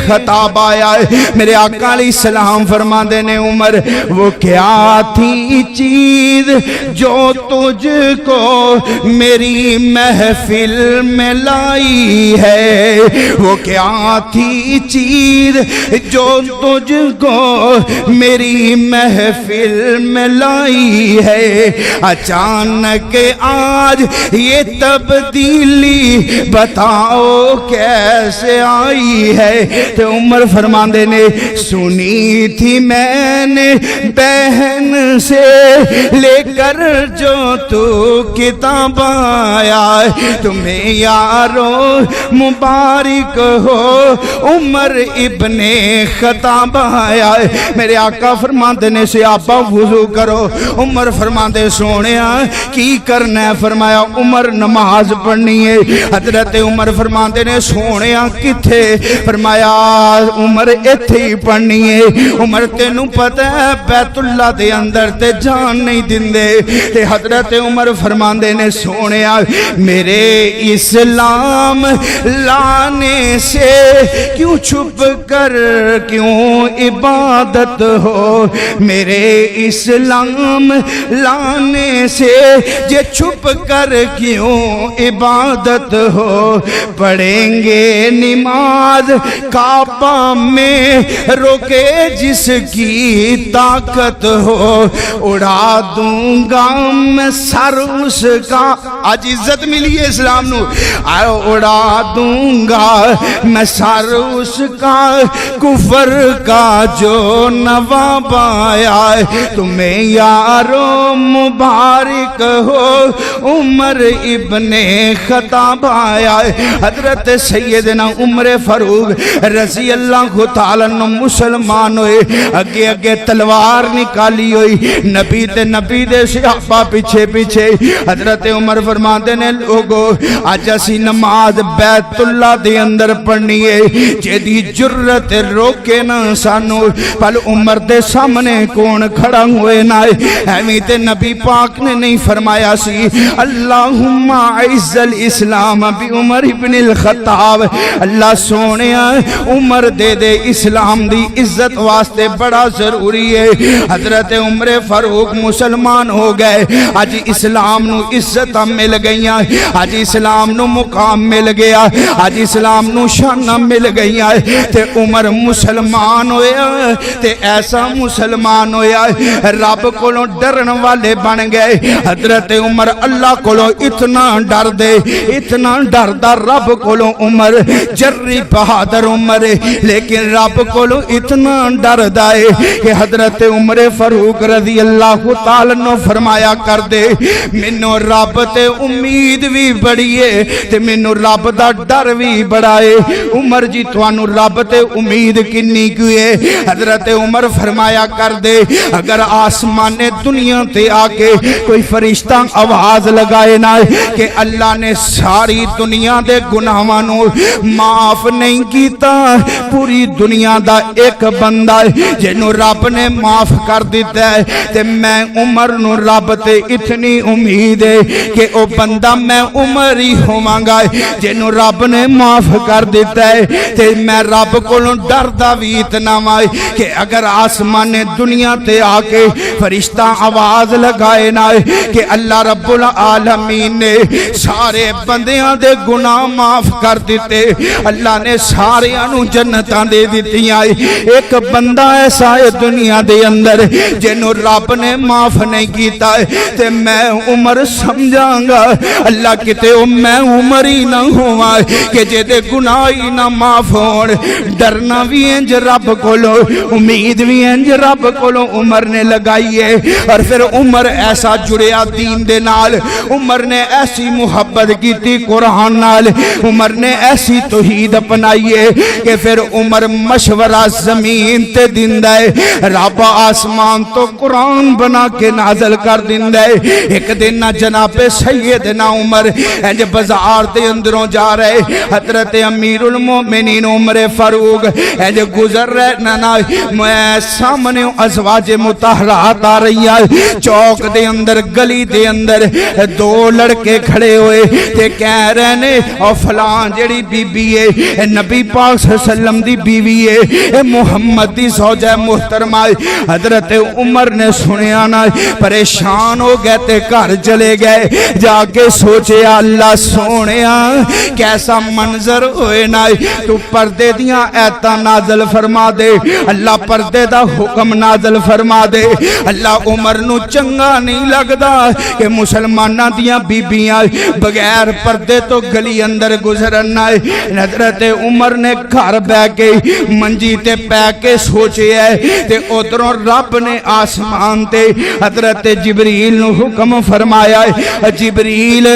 خطاب آیا ہے۔ میرے آقا علیہ السلام فرماندے نے عمر وہ کیا تھی تھی چیز جو تجھ کو میری محفل میں لائی ہے؟ وہ کیا تھی چیز جو تجھ کو میری محفل میں لائی ہے؟ اچانک آج یہ تبدیلی بتاؤ کیسے آئی ہے؟ تو عمر فرماندے نے سنی تھی میں نے بہن سے لے کر جو تو کتاب آیا، تمہیں یارو مبارک ہو عمر ابن خطاب آیا۔ میرے آقا فرماندے نے صحابہ وضو کرو، عمر فرماندے سونیا کی کرنا ہے؟ فرمایا عمر نماز پڑھنی ہے۔ حضرت عمر فرماندے نے سونیا کتھے؟ فرمایا عمر ایتھے ہی پڑھنی ہے۔ عمر تینوں پتہ ہے بیت اللہ دے اندر تے جان نہیں دیندے، تے حضرت عمر فرماندے نے سونیا میرے اسلام لانے سے کیوں چھپ کر کیوں عبادت ہو؟ میرے اسلام لانے سے یہ چھپ کر کیوں عبادت ہو؟ پڑھیں گے نماز کعبہ میں روکے جس کی طاقت ہو، اڑا دوں گا میں سر اس کا۔ آج عزت ملی ہے اسلام نو، اڑا دوں گا میں سر اس کا کفر کا جو نواب آیا۔ تمہیں یارو مبارک ہو عمر ابن خطاب آیا۔ حضرت سیدنا عمر فاروق رضی اللہ تعالیٰ عنہ مسلمان ہوئے، اگے اگے تلوار نکالی ہوئی، نبی دے صحابہ پیچھے پیچھے۔ حضرت عمر فرماتے نے لوگو آج اسی نماز بیت اللہ دے اندر پڑھنی ہے، جیدی جرت روکے نہ سانو۔ پل عمر دے سامنے کون کھڑا ہوئے نہ، ایویں تے نبی پاک نے نہیں فرمایا سی اللہم اعز الاسلام بی عمر ابن الخطاب، اللہ سونیا عمر دے اسلام دی عزت واسطے بڑا ضروری ہے۔ حضرت عمر فاروق مسلمان ہو گئے، آج اسلام نو عزت مل گئیاں، آج اسلام نو مقام مل گیا، آج اسلام نو شانہ مل گئیاں، تے عمر مسلمان ہویا، تے ایسا مسلمان ہویا رب کولوں ڈرن والے بن گئے۔ حضرت عمر اللہ کولوں اتنا ڈر دے، اتنا ڈر دا رب کولوں عمر، جری بہادر عمر، لیکن رب کولوں اتنا ڈر دائے کہ حضرت عمر فاروق رضی اللہ تعالیٰ نے فرمایا کر دے منو رب تے امید بھی بڑی ہے تے منو رب دا ڈر بھی بڑا ہے۔ عمر جی توانو رب تے امید کنی کیوں ہے؟ حضرت عمر فرمایا کر دے اگر آسمان دنیا تے آکے کوئی فرشتہ آواز لگائے نہ کہ اللہ نے ساری دنیا دے گناہاں نو معاف نہیں کیتا، پوری دنیا دا ایک بندہ جنو رب نے معاف کر دیتا ہے، تے میں عمر نو رب تے اتنی امید ہے کہ او بندہ میں عمر ہی ہوواں گا جنو رب نے معاف کر دیتا ہے۔ تے میں رب کولوں ڈردا وی اتنا وائے کہ اگر آسمان دنیا تے آکے فرشتہ آواز لگائے نہ کہ اللہ رب العالمین نے سارے بندیاں دے گناہ معاف کر دیتے، اللہ نے سارے انو جنتاں دے دیتی آئی، ایک بندہ ایسا ہے دنیا دے اندر جنو رب نے معاف نہیں کیتا ہے، تے میں عمر سمجھاں گا اللہ کتے میں عمر ہی نہ ہوا کہ جے دے گناہ ہی نہ معاف ہون۔ ڈرنا بھی انج رب کولو، امید بھی انج رب کولو عمر نے لگائی ہے۔ اور پھر عمر ایسا جڑیا دین دے نال، عمر نے ایسی محبت کی تھی قرآن نال، عمر نے ایسی توحید اپنائی ہے کہ پھر عمر مشورہ زمین تے دیندہ ہے، رب آسمان تو قرآن بنا کے نازل کر دیندہ ہے۔ ایک دن جناب سیدنا عمر انج بازار دے اندروں جا رہے، حضرت امیر المومنین عمر فاروق انج گزر رہے نانا، میں سامنے ازواج مطہرات آ رہی ہے، چوک دے اندر گلی دے اندر دو لڑکے کھڑے ہوئے تے کہہ رہے نے او فلان جڑی بی بی ہے نبی پاک صلی اللہ علیہ وسلم دی بیوی ہے، محمد دی زوجہ محترمہ۔ حضرت عمر نے سنیا نہ پریشان ہو گئے تے گھر چلے گئے جا کے سوچے اللہ سونیا کیسا منظر ہوئے نہ تو پردے دیاں ایتاں نازل فرما دے اللہ پردے دا حکم نازل فرما دے اللہ عمر نو چنگا نہیں لگدا کہ مسلماناں دیاں بیبیاں بغیر پردے تو گلی اندر گزرن حضرت عمر نے گھر بہ کے منجی تے پہ کے سوچے ہے تے ادھروں رب نے آسمان تے حضرت جبریل نو حکم فرمایا ہے جبریل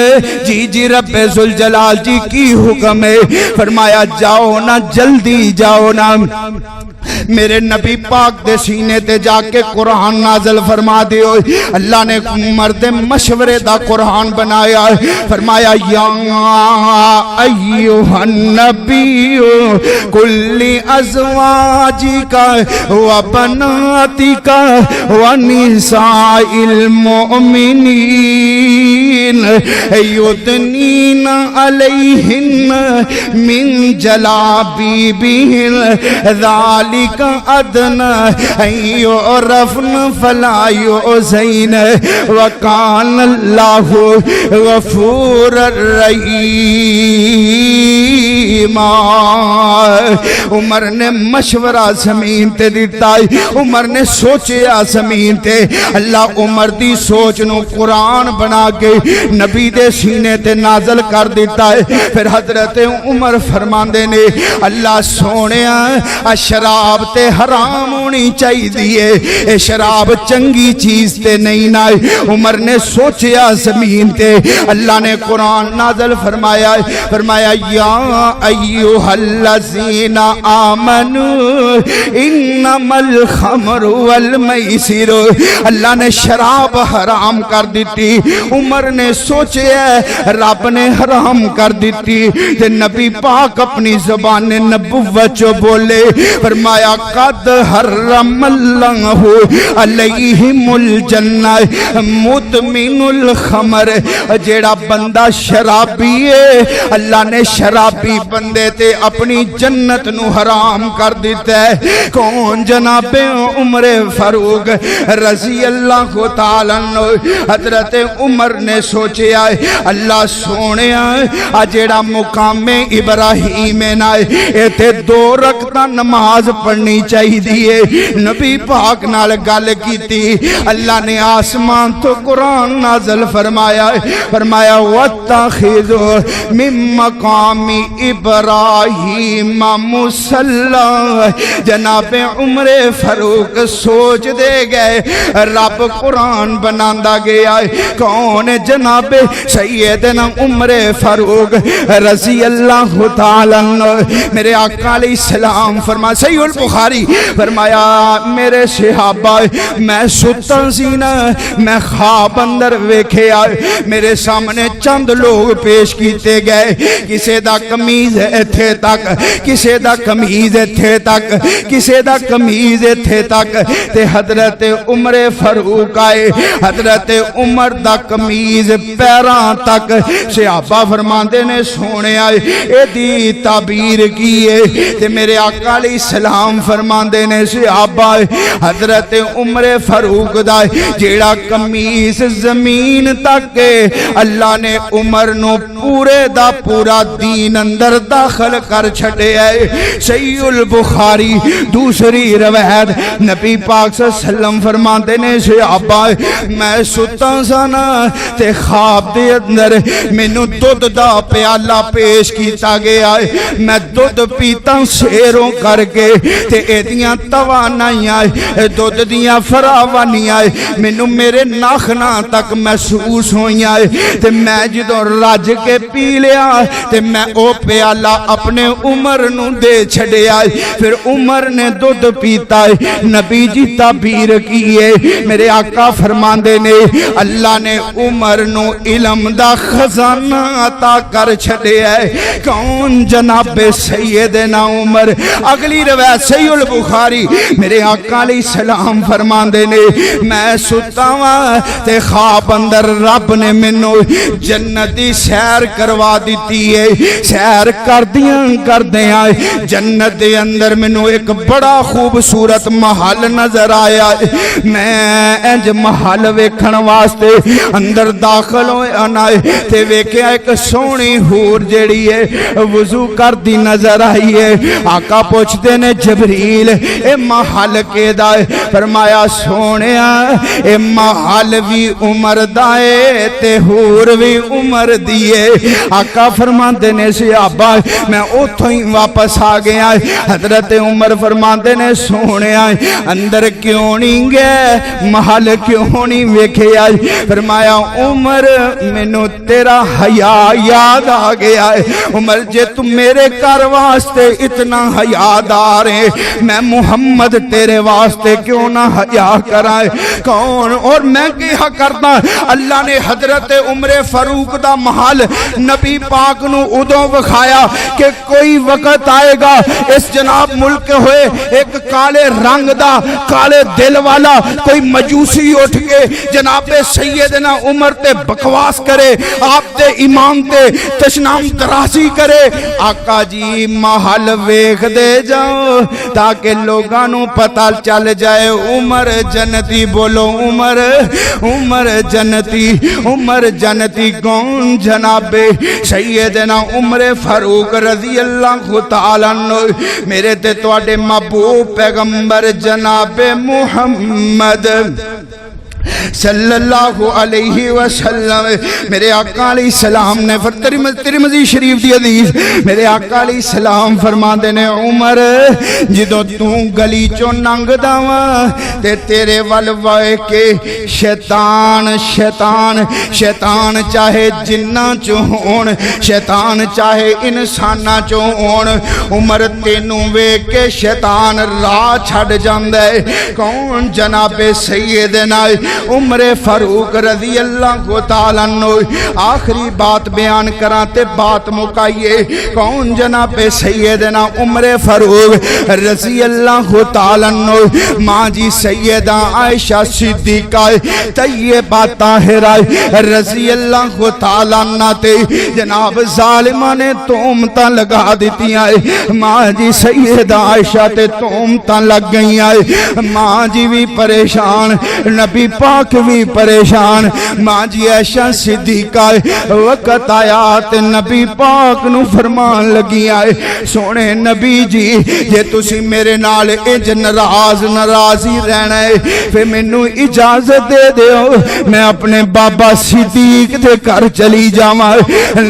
جی رب ذوالجلال جی کی حکم ہے فرمایا جاؤ نا جلدی جاؤ نا میرے نبی پاک دے سینے تے جا کے قرآن نازل فرما دیو اللہ نے مرد مشورے دا قرآن بنایا فرمایا یا ایوہ النبی کل ازواجک و بناتک و نساء المؤمنین یدنین علیہن من جلابیبہن ذالک ادنا یعرفن فلا یؤذین وکان اللہ غفور الرحیم عمر نے مشورہ زمین تے دیتا ہے عمر نے سوچیا زمین تے اللہ عمر دی سوچ نو قرآن بنا کے نبی دے سینے تے نازل کر دیتا ہے پھر حضرت عمر فرماندے نے اللہ سونیا شراب تے حرام ہونی چاہی دیئے اے شراب چنگی چیز تے نہیں نائے عمر نے سوچیا زمین تے اللہ نے قرآن نازل فرمایا یا ایوہ الذین آمنوا انما الخمر والمیسر اللہ نے شراب حرام کر دیتی عمر نے سوچیا رب نے حرام کر دیتی تے نبی پاک اپنی زبان نبوت جو بولے فرمایا قد حرم اللہ علیہم الجنہ مدمن الخمر جیڑا بندہ شرابی ہے اللہ نے شرابی بندے تے اپنی جنت نو حرام کر دیتا ہے کون جناب عمر فاروق رضی اللہ تعالیٰ عنہ حضرت عمر نے سوچیا اللہ سونیا جیڑا مقام ابراہیم اے تے 2 رکعت نماز پڑھنی چاہی دیئے نبی پاک نال گل کیتی اللہ نے آسمان تو قرآن نازل فرمایا وَاتَّخِذُوا مِن مَّقَامِ ابراہیم مُصَلًّى جناب عمر فاروق سوچ دے گئے رب قرآن بناندا گیا کون جناب سیدنا عمر فاروق رضی اللہ تعالیٰ عنہ میرے آقا علیہ السلام فرما صحیح البخاری فرمایا میرے صحابہ میں ستا سینا میں خواب اندر ویکھے آئے میرے سامنے چند لوگ پیش کیتے گئے کسے دا کمیز ایتھے تک کسے دا کمیز ایتھے تک کسے دا کمیز ایتھے تک تے حضرت عمر فاروق آئے حضرت عمر دا کمیز پیران تک صحابہ فرماندے نے سونے آئے اے دی تعبیر کیے تے میرے آقا علیہ السلام فرماندے نے صحابہ حضرت عمر فاروق دا جیڑا کمیز زمین تک اللہ نے عمر نو پورے دا پورا دین اندر داخل کر چھڑے آئے صحیح البخاری دوسری روایت نبی پاک صلی اللہ علیہ وسلم فرماندے نے صحابہ میں ستا سانا تے خواب دے اندر مینوں دودھ دا پیالہ پیش کیتا گیا ہے میں دودھ پیتا سیروں کر کے تے ایدیاں توانائیاں دودھ دیاں فراوانیاں مینوں میرے ناخنا تک محسوس ہوئیاں تے میں جدوں راج کے پی لیا تے میں او پیالہ اپنے عمر نو دے چھڑیا پھر عمر نے دودھ پیتا ہے نبی جی تعبیر کیے میرے آقا فرماندے نے اللہ نے عمر نو علم دا خزانہ عطا کر چھڑے ہے کون جناب سیدنا عمر اگلی روایت صحیح البخاری میرے آقا علیہ السلام فرماندے نے میں ستا ہاں تے خواب اندر رب نے مینوں جنتی سیر کروا دیتی ہے سیر کر دیاں جنت دے اندر مینوں ایک بڑا خوبصورت محل نظر آیا میں انج محل ویکھن واسطے اندر داخل ہویا نا تے ویکھیا ایک سونی حور جیڑی ہے وضو کردی نظر آئی ہے. آقا پوچھتے نے جبریل اے محل کے دائے؟ فرمایا سونیا اے محل بھی عمر دائے تے حور بھی عمر دیئے. آقا فرماندے نے صحابہ میں اوتھوں ہی واپس آ گیا. حضرت عمر فرماندے نے سونیا اندر کیوں نہیں گئے، محل کیوں نہیں ویکھے آئی؟ فرمایا عمر مینوں تیرا حیا یاد آ گیا ہے. عمر جے تم میرے گھر واسطے اتنا حیادار ہے میں محمد تیرے واسطے کیوں نہ حیا کرائے؟ کون اور میں کیا کرتا؟ اللہ نے حضرت عمر فاروق دا محل نبی پاک نو ادوں وکھایا کہ کوئی وقت آئے گا اس جناب ملک ہوئے ایک کالے رنگ دا کالے دل والا کوئی مجوسی اٹھ کے جناب سیدنا عمر تے بکواس کرے، آپ تے ایمان تے تشنام تراسی کرے. آقا جی محل ویکھ دے جاؤ تاکہ لوگاں نو پتہ چل جائے عمر جنتی. بولو عمر، عمر جنتی. عمر جنتی کون؟ جناب سیدنا عمر فاروق رضی اللہ تعالیٰ عنہ میرے تے تواڈے محبوب پیغمبر جناب محمد صلی اللہ علیہ وسلم میرے آقا علیہ السلام نے ترمذی شریف دی حدیث میرے آقا علیہ السلام فرماندے نے عمر جدوں تو گلی چوں لنگدا وا تے تیرے ول وے کے شیطان چاہے جناں چوں ہون شیطان چاہے انساناں چوں ہون عمر تینوں ویکھ کے شیطان راہ چھڈ جاندا ہے. کون؟ جناب سیدنا عمر فاروق رضی اللہ تعالیٰ عنہ. آخری بات بیان کراں تے بات مکائیے. کون؟ جناب سیدنا عمر فاروق رضی اللہ تعالیٰ عنہ. ماں جی سیدہ عائشہ صدیقہ طیبہ طاہرہ رضی اللہ تعالیٰ عنہ تے جناب ظالمہ نے تہمتاں لگا دتیاں. ماں جی سیدہ عائشہ تے تہمتاں لگ گئیاں. ماں جی بھی پریشان، نبی پاک بھی پریشان. ماں جی عائشہ صدیقہ وقت آیا تے نبی پاک نو فرمان لگی آئے سونے نبی جی جے تسی میرے نال اج ناراضی رہنا ہے پھر مینوں اجازت دے دیو میں اپنے بابا صدیق دے گھر چلی جاواں.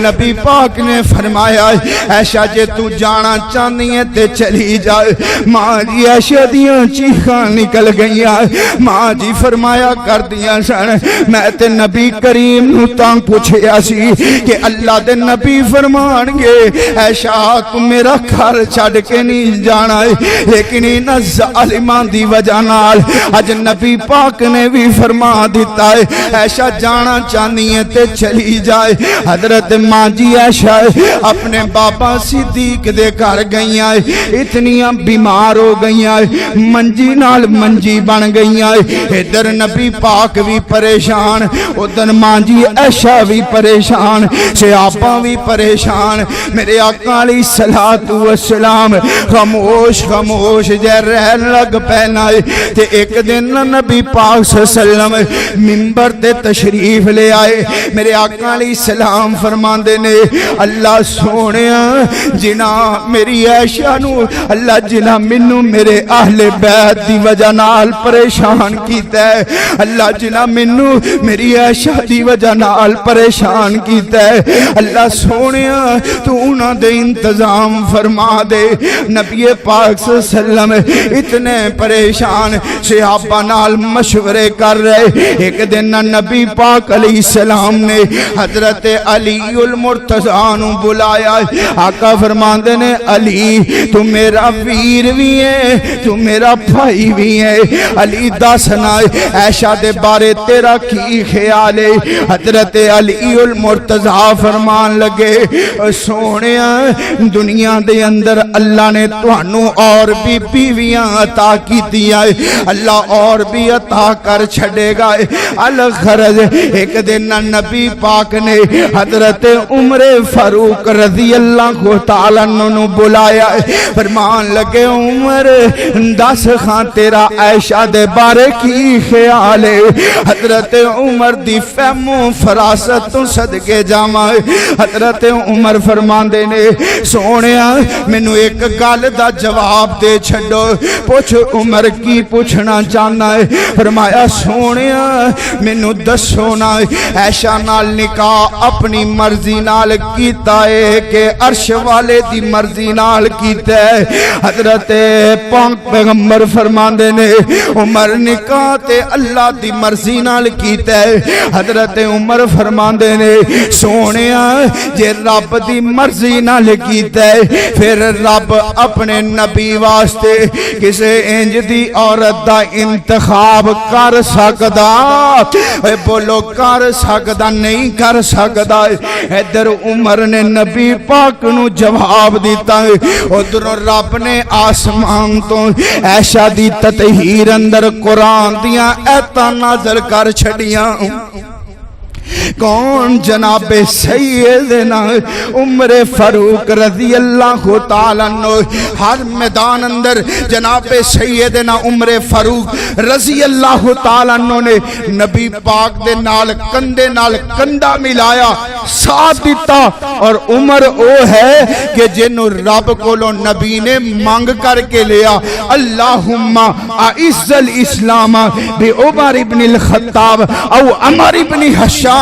نبی پاک نے فرمایا عائشہ جے تو جانا چاہنی ہے تے چلی جائے. ماں جی عائشہ دیاں چیخاں نکل گئیاں. ماں جی فرمایا کر دیا سن میں تے نبی کریم نو تاں پوچھیا سی کہ اللہ دے نبی فرمان گے عائشہ تو میرا گھر چھڈ کے نہیں جانا ہے لیکن ان ظالماں دی وجہ نال اج نبی پاک نے بھی فرما دیتا ہے عائشہ جانا چاہنی ہے تے چلی جائے. حضرت ماں جی عائشہ اپنے بابا صدیق دے گھر گئیاں اتنیاں بیمار ہو گئیاں منجی نال منجی بن گئیاں. ادھر نبی پاک بھی پریشان ادھر ماں جی عائشہ بھی پریشان صحابہ بھی پریشان. میرے آقا علیہ الصلوۃ والسلام خاموش جے رہن لگ پینا تے ایک دن نبی پاک صلی اللہ علیہ وسلم منبر تے تشریف لے آئے. میرے آقا علیہ السلام فرماندے نے اللہ سونیا جنا میری عائشہ نو اللہ جنا منو میرے اہل بیت دی وجہ نال پریشان کیتا ہے اللہ جنا منو میری عائشہ دی وجہ نال پریشان کیتا ہے اللہ سونیا تو انہاں دے انتظام فرما دے. نبی پاک صلی اللہ علیہ وسلم اتنے پریشان صحابہ نال مشورے کر رہے. ایک دن نبی پاک علیہ السلام نے حضرت علی المرتضیٰ نو بلایا. آقا فرماندے نے علی تو میرا ویر بھی ہے تو میرا بھائی بھی ہے. علی دسنا عائشہ عائشہ دے بارے تیرا کی خیال ہے؟ حضرت علی المرتضی فرمان لگے سونیا دنیا دے اندر اللہ نے تانوں اور بھی بیویاں عطا کیتیاں، اللہ اور بھی عطا کر چھڑے گا۔ الغرض ایک دن نبی پاک نے حضرت عمر فاروق رضی اللہ تعالیٰ عنہ بلایا، فرمان لگے عمر دس خان تیرا عائشہ دے بارے کی خیال ہے؟ حضرت عمر دی فہم و فراست تو صدقے جاواں، حضرت عمر فرماندے نے سونیا مینوں ایک گل دا جواب دے چھڈو۔ پوچھ عمر کی پوچھنا چاہنا ہے؟ فرمایا سونیا مینوں دسو نا عائشہ نال نکاح اپنی مرضی نال کیتا ہے کہ عرش والے دی مرضی نال کیتا ہے؟ حضرت پاک پیغمبر فرماندے نے عمر نکاح تے اللہ دی مرضی نال کیتا ہے۔ حضرت عمر فرماندے نے سونیا جے رب دی مرضی نال کیتا ہے پھر رب اپنے نبی واسطے کسے انج دی عورت دا انتخاب کر سکدا؟ اے بولو کر سکدا نہیں کر سکدا؟ ادھر عمر نے نبی پاک نو جواب دیتا ہے، ادھر رب نے آسمان تو عائشہ دی تطہیر اندر قرآن دیاں ایتاں نازل کر چھڑیاں۔ کون؟ جناب سیدنا عمر فاروق رضی اللہ تعالیٰ عنہ۔ ہر میدان اندر جناب سیدنا عمر فاروق رضی اللہ تعالیٰ عنہ نے نبی پاک دے نال کندے نال کندہ ملایا، ساتھ دیتا، اور عمر او ہے کہ جنہوں رب کولو نبی نے مانگ کر کے لیا اللہم اعز الاسلام بی عمر ابن الخطاب او عمر ابن حشام۔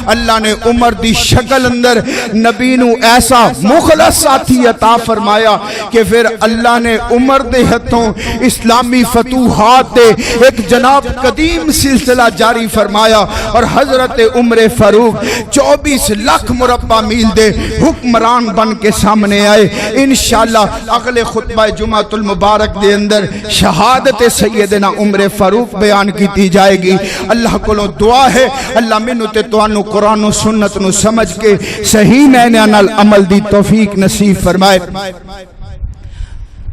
اللہ نے عمر دی شکل اندر نبی نو ایسا مخلص ساتھی عطا فرمایا کہ پھر اللہ نے عمر دے ہتھوں اسلامی فتوحات دے ایک جناب قدیم سلسلہ جاری فرمایا، اور حضرت عمر فاروق 24 لاکھ مربع میل دے حکمران بن کے سامنے آئے۔ انشاءاللہ اگلے خطبہ جمعۃ المبارک دے اندر شہادت سیدنا عمر فاروق بیان کی جائے گی۔ اللہ کو دعا ہے اللہ مینوں تے تانوں قرآن و سنت نو سمجھ کے صحیح معنی نال عمل دی توفیق نصیب فرمائے۔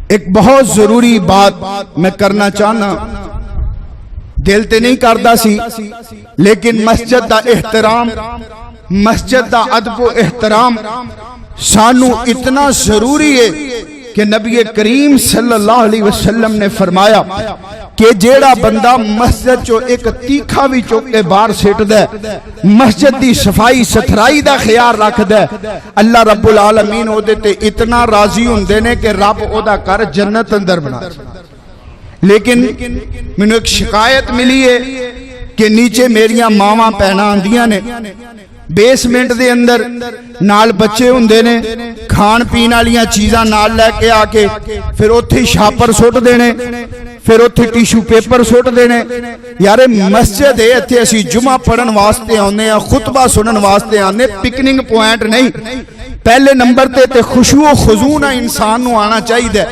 ایک بہت ضروری بات میں کرنا چاہنا، دل تے نہیں کردا سی لیکن مسجد دا احترام، مسجد دا ادب و احترام سانو اتنا ضروری ہے کہ نبی کریم صلی اللہ علیہ وسلم نے فرمایا کہ جیڑا بندہ مسجد چو ایک تیکھا بھی چوکے بار سیٹ دے، مسجد دی صفائی ستھرائی دا خیال رکھ دے، اللہ رب العالمین او دیتے اتنا راضی ہوندے نے کہ رب او دا کر جنت اندر بنا۔ لیکن میں ایک شکایت ملی ہے کہ نیچے میریاں ماواں پہنا آندیاں نے، بیسمنٹ دے اندر نال بچے ہوندے نے، کھان پین والیاں چیزاں نال لے کے آ کے پھر اوتھے شاپر سٹ دینے، پھر اوتھے ٹیشو پیپر سٹ دینے۔ یار مسجد ہے، ایتھے اسی جمعہ پڑھن واسطے آنے ہیں، خطبہ سنن واسطے آنے، پکننگ پوائنٹ نہیں۔ پہلے نمبر تے خشوع و خضوع انسان نو آنا چاہیے،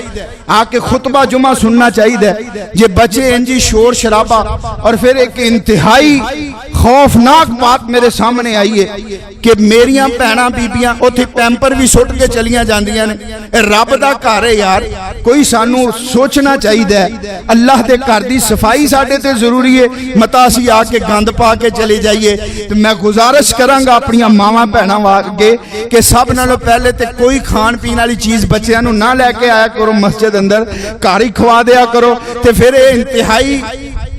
آ کے خطبہ جمعہ سننا چاہیے۔ جے بچے انجی شور شرابہ، اور پھر ایک انتہائی خوفناک بات میرے سامنے آئی ہے کہ میریاں بہناں بیبیاں اوتھے پیمپر بھی سٹ کے چلیاں جاندیاں نے۔ اے رب دا گھر ہے یار، کوئی سانو سوچنا چاہیے اللہ دے گھر دی صفائی ساڈے تے ضروری ہے، متا اسی آ کے گند پا کے چلے جائیے۔ تو میں گزارش کراں گا اپنی ماواں بہناں واگے کہ سب نالوں پہلے تے کوئی کھان پین والی چیز بچیاں نو نہ لے کے آیا کرو مسجد اندر، گھر ہی کھوا دیا کرو۔ تے پھر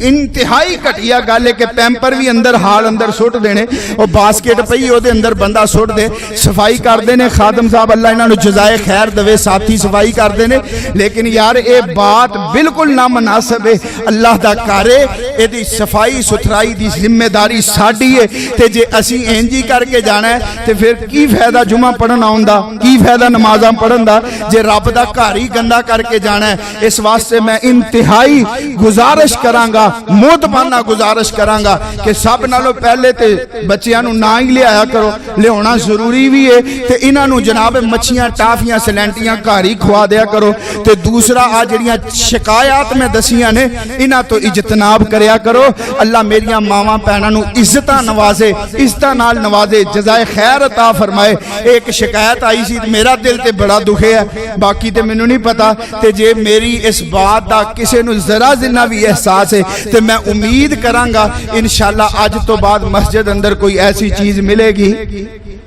انتہائی کٹیا گل ہے کہ پیمپر بھی اندر ہال اندر سٹ دینے، اور باسکٹ پئی او دے اندر بندہ سٹ دے، صفائی کر دینے، خادم صاحب اللہ انہاں نو جزائے خیر دوے، ساتھی صفائی کر دینے۔ لیکن یار اے بات بالکل نامناسب ہے، اللہ دا گھر ہے، اے دی صفائی ستھرائی دی ذمہ داری ساڈی ہے۔ تے جے اسی انجی کر کے جانا ہے تے پھر کی فائدہ جمعہ پڑھن آؤں دا، کی فائدہ نمازاں پڑھن دا جے رب دا گھر ہی گندا کر کے جانا ہے۔ اس واسطے میں انتہائی گزارش کراں گا موتبانہ گزارش کرانگا کہ سب نالوں پہلے تے بچیاں نو نہ ہی لے آیا کرو، لے ہونا ضروری بھی ہے تے انہاں نو جناب مچھیاں ٹافیاں سلینٹیاں گھاری کھوا دیا کرو، تے دوسرا آ جڑیاں شکایات میں دسیاں نے انہاں تو اجتناب کریا کرو۔ اللہ میریاں ماواں بہناں نو عزتاں نوازے، عزتاں نال نوازے، جزائے خیر عطا فرمائے۔ ایک شکایت آئی سی میرا دل تے بڑا دکھے ہے، باقی تے مینوں نہیں پتا، تے جے میری اس بات دا کسے نو ذرا ذرا بھی احساس ہے تے میں امید کرانگا انشاءاللہ آج تو بعد مسجد اندر کوئی ایسی چیز ملے گی،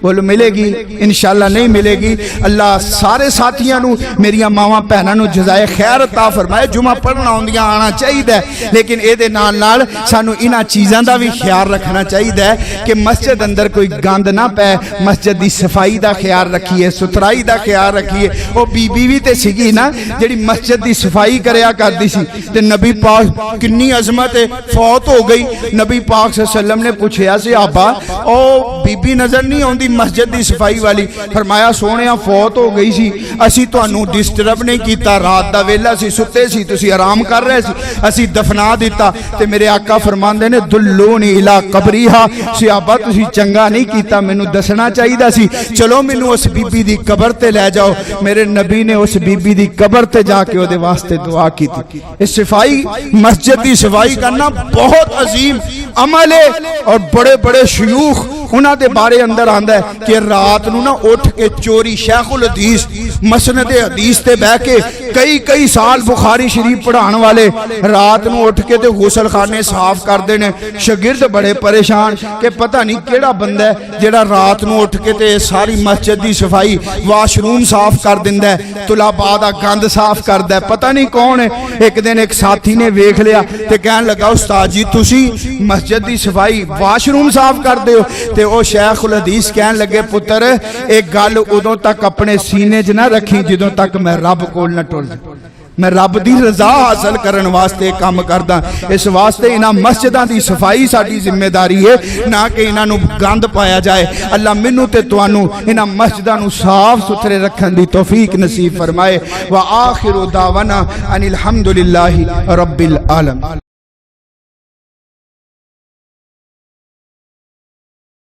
بولو ملے گی؟ انشاءاللہ نہیں ملے گی۔ اللہ سارے ساتھیاں نو میریاں ماواں بہناں نو جزائے خیر عطا فرمائے۔ جمعہ پڑھنا ہوندیاں آنا چاہیے، لیکن اے دے نال نال سانو انہاں چیزاں دا بھی خیال رکھنا چاہیے کہ مسجد اندر کوئی گند نہ پے، مسجد دی صفائی دا خیال رکھیے، ستھرائی دا خیال رکھیے۔ او بی بی بھی تے سیگی نا جڑی مسجد دی صفائی کریا کردی سی، تے نبی پاک کنی عظمت فوت ہو گئی، نبی پاک صلی اللہ علیہ وسلم نے پوچھیا سی آبا او بی بی نظر نہیں ہوندی مسجد دی صفائی والی؟ فرمایا سونیاں فوت ہو گئی سی، اسی تانوں ڈسٹرب نہیں کیتا، رات دا ویلا سی، ستے سی، تسی آرام کر رہے سی، اسی دفنا دیتا۔ تے میرے آقا فرماندے نے دلونی الی قبریہا، صحابہ تسی چنگا نہیں کیتا، مینوں دسنا چاہیدا سی، چلو مینوں اس بی بی دی قبر تے لے جاؤ۔ میرے نبی نے اس بی بی دی قبر تے جا کے دے واسطے دعا کی تھی۔ اس صفائی مسجد دی صفائی کرنا بہت عظیم عمل ہے، اور بڑے بڑے شیوخ انہاں دے بارے اندر آندا ہے کہ رات نو نہ اٹھ کے چوری شیخ الحدیث مسند حدیث تے بہ کے کئی سال بخاری شریف پڑھان والے رات نو اٹھ کے تے غسل خانے صاف کر دینے۔ شاگرد بڑے پریشان کہ پتہ نہیں کیڑا بندہ ہے جڑا رات نو اٹھ کے تے ساری مسجد دی صفائی واش روم صاف کر دیندا ہے، طلباء دا گند صاف کردا ہے، پتہ نہیں کون ہے۔ ایک دن ایک ساتھی نے ویکھ لیا تے کہن لگا استاد جی تسی مسجد دی صفائی واش روم صاف کر دیو؟ تے او شیخ الحدیث کہن لگے پتر ایک گل ادوں تک اپنے سینے 'چ نہ رکھی جدوں تک میں رب کول نہ ٹر جاں، میں رب دی رضا حاصل کرن واسطے کام کردا۔ اس واسطے انہاں مسجداں دی صفائی ساڈی ذمہ داری ہے، نہ کہ انہاں نو گند پایا جائے۔ اللہ مینوں تے تانوں انہاں مسجداں نو صاف ستھرے رکھن دی توفیق نصیب فرمائے۔ وآخر دعوانا ان الحمدللہ رب العالمین۔